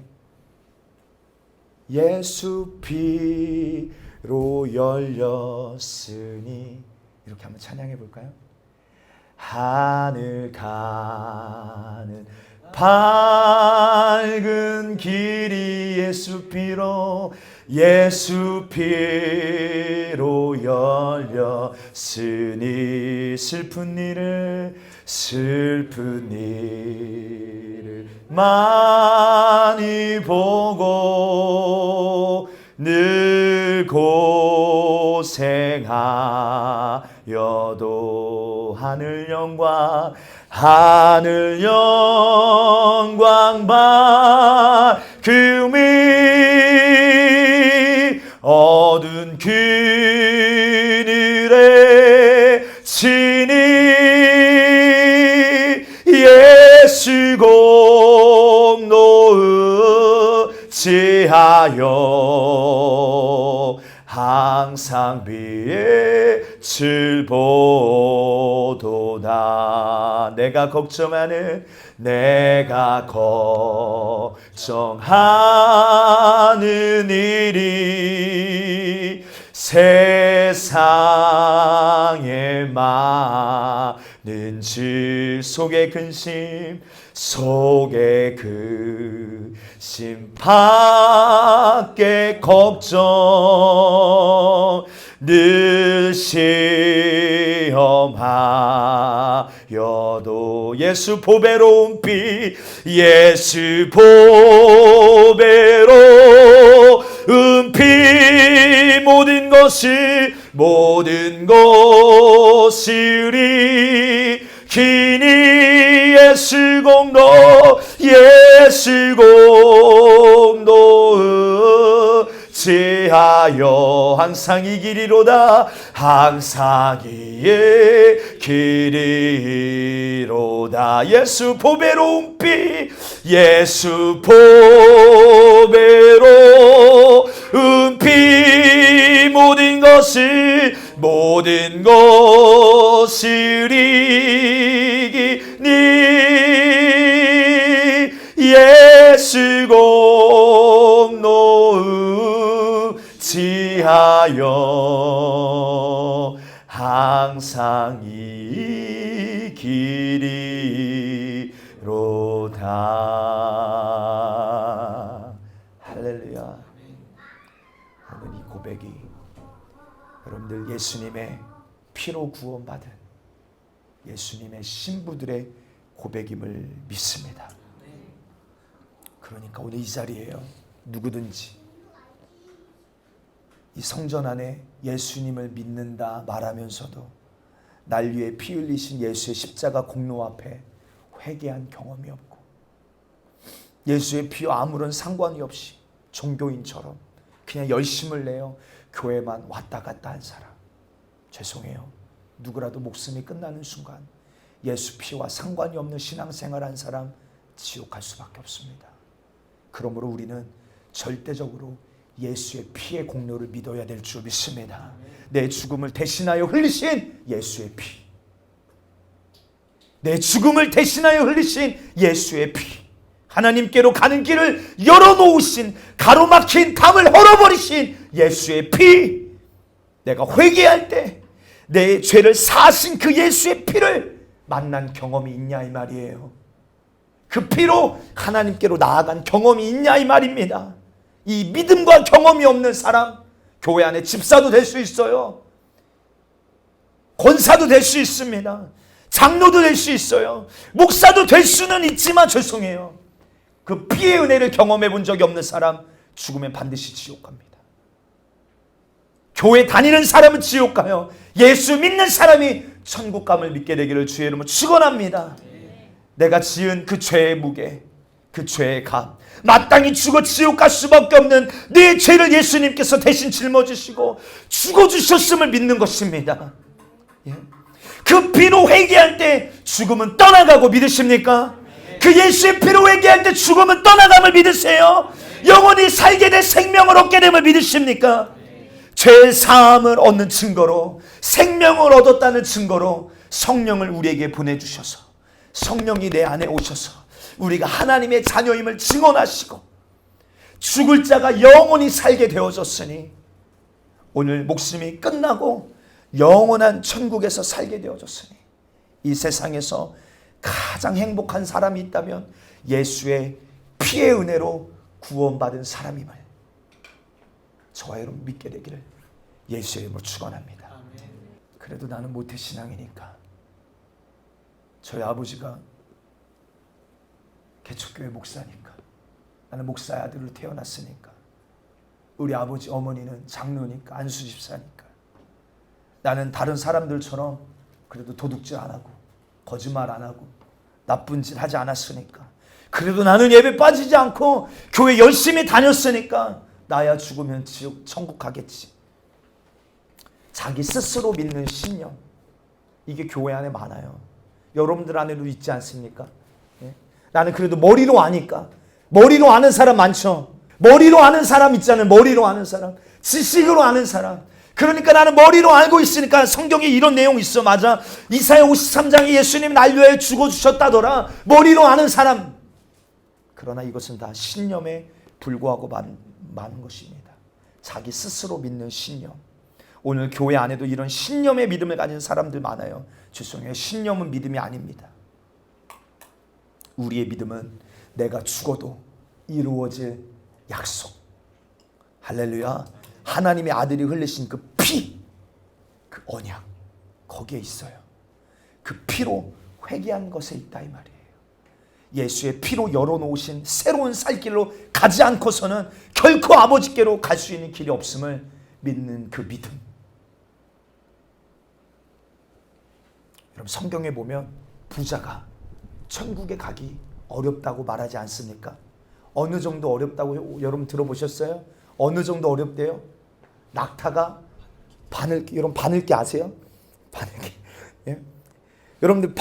예수 피로 열렸으니 이렇게 한번 찬양해 볼까요? 하늘 가는 밝은 길이 예수 피로 열렸으니 슬픈 일을 많이 보고 늘 고생하여도 하늘 영광 밝음이 어두운 그늘에 지니 예수 공로 의지하여 항상 빛을 보도다. 내가 걱정하는 일이 세상에 많은 질 속에 근심 밖에 걱정 늘 시험하여도 예수 보배로운 피 모든 것을 이기니 예수 공로 의지하여 항상 이기리로다. 항상 이기리로다. 예수 보배로운 피 모든 것을 이기니 예수 공로 의지하여 항상 이기리로다. 할렐루야. 오늘 이 고백이 여러분들 예수님의 피로 구원받은 예수님의 신부들의 고백임을 믿습니다. 그러니까 오늘 이 자리에요, 누구든지 이 성전 안에 예수님을 믿는다 말하면서도 날 위해 피 흘리신 예수의 십자가 공로 앞에 회개한 경험이 없고 예수의 피와 아무런 상관이 없이 종교인처럼 그냥 열심을 내어 교회만 왔다 갔다 한 사람, 죄송해요. 누구라도 목숨이 끝나는 순간 예수 피와 상관이 없는 신앙생활한 사람 지옥 갈 수밖에 없습니다. 그러므로 우리는 절대적으로 예수의 피의 공로를 믿어야 될 줄 믿습니다. 내 죽음을 대신하여 흘리신 예수의 피, 내 죽음을 대신하여 흘리신 예수의 피, 하나님께로 가는 길을 열어놓으신, 가로막힌 담을 헐어버리신 예수의 피, 내가 회개할 때 내 죄를 사하신 그 예수의 피를 만난 경험이 있냐 이 말이에요. 그 피로 하나님께로 나아간 경험이 있냐 이 말입니다. 이 믿음과 경험이 없는 사람, 교회 안에 집사도 될 수 있어요, 권사도 될 수 있습니다, 장로도 될 수 있어요, 목사도 될 수는 있지만 죄송해요, 그 피의 은혜를 경험해 본 적이 없는 사람, 죽으면 반드시 지옥 갑니다. 교회 다니는 사람은 지옥 가요. 예수 믿는 사람이 천국 감을 믿게 되기를 주의 이름으로 축원합니다. 내가 지은 그 죄의 무게, 그 죄의 값, 마땅히 죽어 지옥 갈 수밖에 없는 내 죄를 예수님께서 대신 짊어지시고 죽어주셨음을 믿는 것입니다. 그 피로 회개할 때 죽음은 떠나가고 믿으십니까? 그 예수의 피로 회개할 때 죽음은 떠나감을 믿으세요? 영원히 살게 될 생명을 얻게 됨을 믿으십니까? 죄 사함을 얻는 증거로, 생명을 얻었다는 증거로 성령을 우리에게 보내주셔서 성령이 내 안에 오셔서 우리가 하나님의 자녀임을 증언하시고 죽을 자가 영원히 살게 되어졌으니 오늘 목숨이 끝나고 영원한 천국에서 살게 되어졌으니 이 세상에서 가장 행복한 사람이 있다면 예수의 피의 은혜로 구원받은 사람임을 저와 여러분 믿게 되기를 예수의 이름으로 축원합니다. 그래도 나는 모태신앙이니까, 저희 아버지가 개척교회 목사니까, 나는 목사의 아들로 태어났으니까, 우리 아버지 어머니는 장로니까, 안수집사니까, 나는 다른 사람들처럼 그래도 도둑질 안 하고 거짓말 안 하고 나쁜 짓 하지 않았으니까, 그래도 나는 예배 빠지지 않고 교회 열심히 다녔으니까 나야 죽으면 지옥 천국 가겠지. 자기 스스로 믿는 신념, 이게 교회 안에 많아요. 여러분들 안에도 있지 않습니까? 나는 그래도 머리로 아니까. 머리로 아는 사람 많죠. 머리로 아는 사람 있잖아요. 머리로 아는 사람, 지식으로 아는 사람. 그러니까 나는 머리로 알고 있으니까 성경에 이런 내용 있어. 맞아, 이사야 53장에 예수님이 날 위하여 죽어주셨다더라. 머리로 아는 사람. 그러나 이것은 다 신념에 불구하고 많은 것입니다. 자기 스스로 믿는 신념. 오늘 교회 안에도 이런 신념의 믿음을 가진 사람들 많아요. 죄송해요. 신념은 믿음이 아닙니다. 우리의 믿음은 내가 죽어도 이루어질 약속. 할렐루야. 하나님의 아들이 흘리신 그 피, 그 언약, 거기에 있어요. 그 피로 회개한 것에 있다 이 말이에요. 예수의 피로 열어놓으신 새로운 살 길로 가지 않고서는 결코 아버지께로 갈 수 있는 길이 없음을 믿는 그 믿음. 여러분, 성경에 보면 부자가 천국에 가기 어렵다고 말하지 않습니까? 어느 정도 어렵다고 여러분 들어보셨어요? 어느 정도 어렵대요? 낙타가 여러분 바늘기 아세요? 바늘기. 예? 여러분들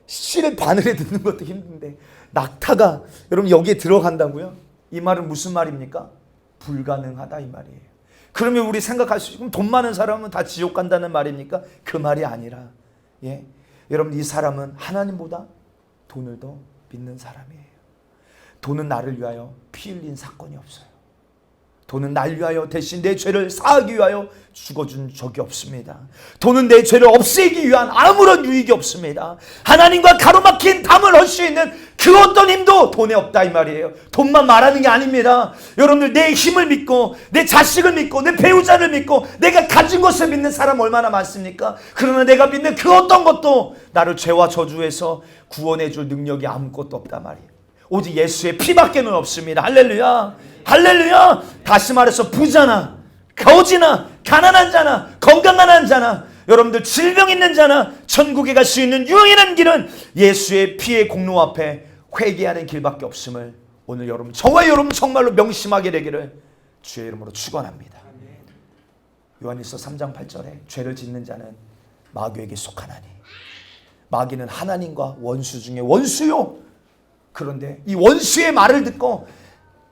씨를 바늘에 넣는 것도 힘든데 낙타가 여러분 여기에 들어간다고요? 이 말은 무슨 말입니까? 불가능하다 이 말이에요. 그러면 우리 생각할 수 있고, 돈 많은 사람은 다 지옥 간다는 말입니까? 그 말이 아니라, 여러분, 이 사람은 하나님보다 돈을 더 믿는 사람이에요. 돈은 나를 위하여 피 흘린 사건이 없어요. 돈은 날 위하여 대신 내 죄를 사하기 위하여 죽어준 적이 없습니다. 돈은 내 죄를 없애기 위한 아무런 유익이 없습니다. 하나님과 가로막힌 담을 할 수 있는 그 어떤 힘도 돈에 없다 이 말이에요. 돈만 말하는 게 아닙니다. 여러분들, 내 힘을 믿고 내 자식을 믿고 내 배우자를 믿고 내가 가진 것을 믿는 사람 얼마나 많습니까? 그러나 내가 믿는 그 어떤 것도 나를 죄와 저주에서 구원해 줄 능력이 아무것도 없단 말이에요. 오직 예수의 피밖에는 없습니다. 할렐루야. 할렐루야. 다시 말해서 부자나 거지나 가난한 자나 건강한 자나 여러분들 질병 있는 자나 천국에 갈 수 있는 유일한 길은 예수의 피의 공로 앞에 회개하는 길밖에 없음을 오늘 여러분, 저와 여러분 정말로 명심하게 되기를 주의 이름으로 축원합니다. 요한일서 3장 8절에 죄를 짓는 자는 마귀에게 속하나니 마귀는 하나님과 원수 중에 원수요. 그런데 이 원수의 말을 듣고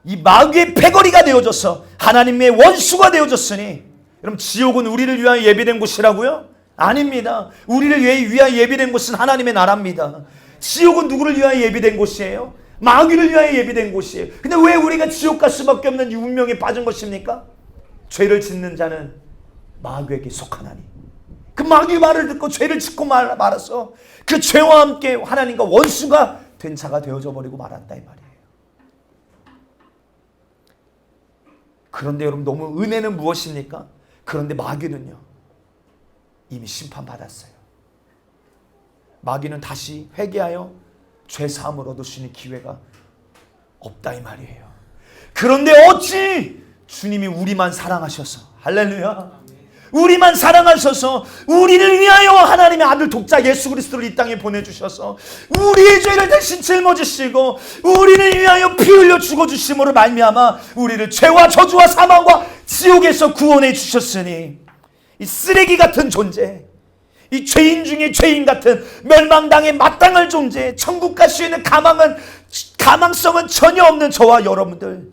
이 마귀의 패거리가 되어져서 하나님의 원수가 되어졌으니, 여러분, 지옥은 우리를 위하여 예비된 곳이라고요? 아닙니다. 우리를 위하여 예비된 곳은 하나님의 나라입니다. 지옥은 누구를 위하여 예비된 곳이에요? 마귀를 위하여 예비된 곳이에요. 근데 왜 우리가 지옥 갈 수밖에 없는 이 운명에 빠진 것입니까? 죄를 짓는 자는 마귀에게 속하나니, 그 마귀 말을 듣고 죄를 짓고 말아서 그 죄와 함께 하나님과 원수가 된 자가 되어져 버리고 말았다 이 말이에요. 그런데 여러분, 너무 은혜는 무엇입니까? 그런데 마귀는요, 이미 심판받았어요. 마귀는 다시 회개하여 죄 사함을 얻을 수 있는 기회가 없다 이 말이에요. 그런데 어찌 주님이 우리만 사랑하셔서, 할렐루야, 우리만 사랑하셔서 우리를 위하여 하나님의 아들 독자 예수 그리스도를 이 땅에 보내주셔서 우리의 죄를 대신 짊어지시고 우리를 위하여 피 흘려 죽어주심으로 말미암아 우리를 죄와 저주와 사망과 지옥에서 구원해 주셨으니, 이 쓰레기 같은 존재, 이 죄인 중에 죄인 같은 멸망당에 마땅할 존재, 천국 갈 수 있는 가망성은 전혀 없는 저와 여러분들,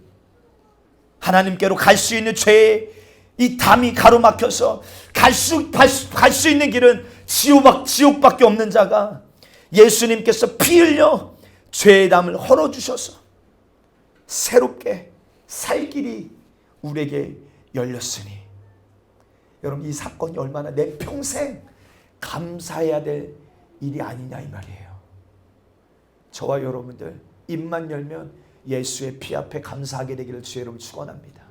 하나님께로 갈 수 있는 죄의 이 담이 가로막혀서 갈 수 있는 길은 지옥밖에 없는 자가 예수님께서 피 흘려 죄의 담을 헐어주셔서 새롭게 살 길이 우리에게 열렸으니, 여러분 이 사건이 얼마나 내 평생 감사해야 될 일이 아니냐 이 말이에요. 저와 여러분들 입만 열면 예수의 피 앞에 감사하게 되기를 주의 이름으로 축원합니다.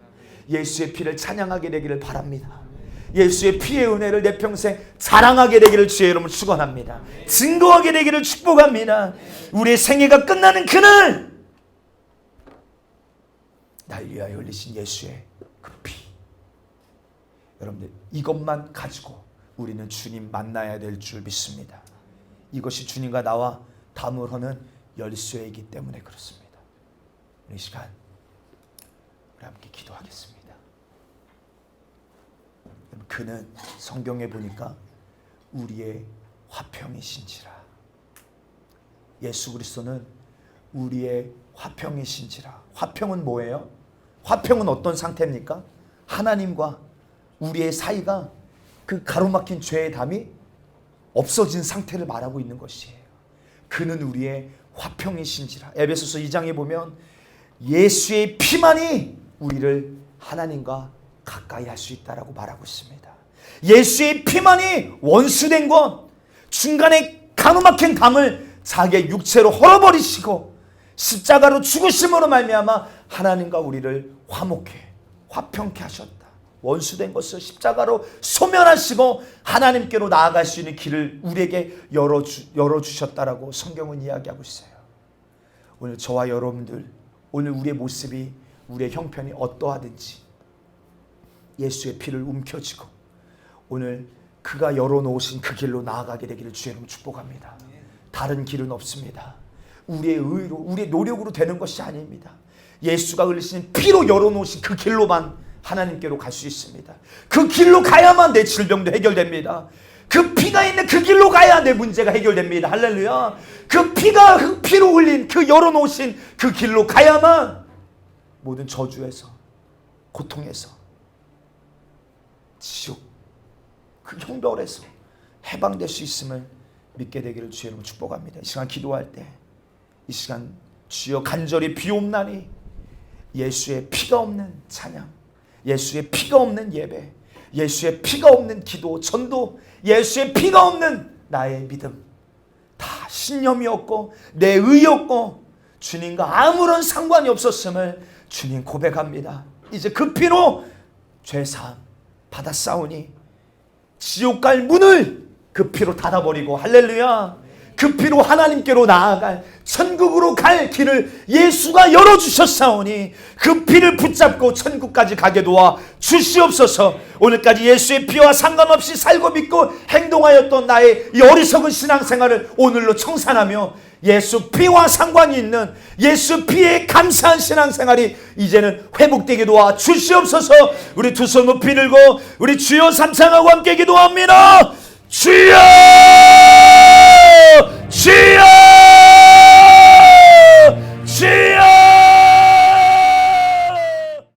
예수의 피를 찬양하게 되기를 바랍니다. 예수의 피의 은혜를 내 평생 자랑하게 되기를 주의 이름으로 축원합니다. 증거하게 되기를 축복합니다. 우리의 생애가 끝나는 그날 날 위하여 흘리신 예수의 그 피, 여러분들 이것만 가지고 우리는 주님 만나야 될 줄 믿습니다. 이것이 주님과 나와 담을 허는 열쇠이기 때문에 그렇습니다. 이 시간 우리 함께 기도하겠습니다. 그는 성경에 보니까 우리의 화평이신지라. 예수 그리스도는 우리의 화평이신지라. 화평은 뭐예요? 화평은 어떤 상태입니까? 하나님과 우리의 사이가 그 가로막힌 죄의 담이 없어진 상태를 말하고 있는 것이에요. 그는 우리의 화평이신지라. 에베소서 2장에 보면 예수의 피만이 우리를 하나님과 가까이 할 수 있다라고 말하고 있습니다. 예수의 피만이 원수된 것, 중간에 가로막힌 담을 자기의 육체로 헐어버리시고 십자가로 죽으심으로 말미암아 하나님과 우리를 화평케 하셨다. 원수된 것을 십자가로 소멸하시고 하나님께로 나아갈 수 있는 길을 우리에게 열어주셨다라고 성경은 이야기하고 있어요. 오늘 저와 여러분들, 오늘 우리의 모습이, 우리의 형편이 어떠하든지 예수의 피를 움켜쥐고 오늘 그가 열어놓으신 그 길로 나아가게 되기를 주의 이름으로 축복합니다. 다른 길은 없습니다. 우리의 의로, 우리의 노력으로 되는 것이 아닙니다. 예수가 흘리신 피로 열어놓으신 그 길로만 하나님께로 갈 수 있습니다. 그 길로 가야만 내 질병도 해결됩니다. 그 피가 있는 그 길로 가야 내 문제가 해결됩니다. 할렐루야. 그 피로 흘린 그 열어놓으신 그 길로 가야만 모든 저주에서, 고통에서, 지옥, 그 형벌에서 해방될 수 있음을 믿게 되기를 주의 이름으로 축복합니다. 이 시간 기도할 때, 이 시간 주여 간절히 비옵나니 예수의 피가 없는 찬양, 예수의 피가 없는 예배, 예수의 피가 없는 기도, 전도, 예수의 피가 없는 나의 믿음, 다 신념이 없고 내 의이 없고 주님과 아무런 상관이 없었음을 주님 고백합니다. 이제 그 피로 죄사함 받았사오니 지옥 갈 문을 그 피로 닫아버리고, 할렐루야, 그 피로 하나님께로 나아갈, 천국으로 갈 길을 예수가 열어주셨사오니 그 피를 붙잡고 천국까지 가게 도와 주시옵소서. 오늘까지 예수의 피와 상관없이 살고 믿고 행동하였던 나의 이 어리석은 신앙생활을 오늘로 청산하며 예수 피와 상관이 있는 예수 피에 감사한 신앙생활이 이제는 회복되게 도와 주시옵소서. 우리 두 손 높이 들고 우리 주여 삼창하고 함께 기도합니다. 주여!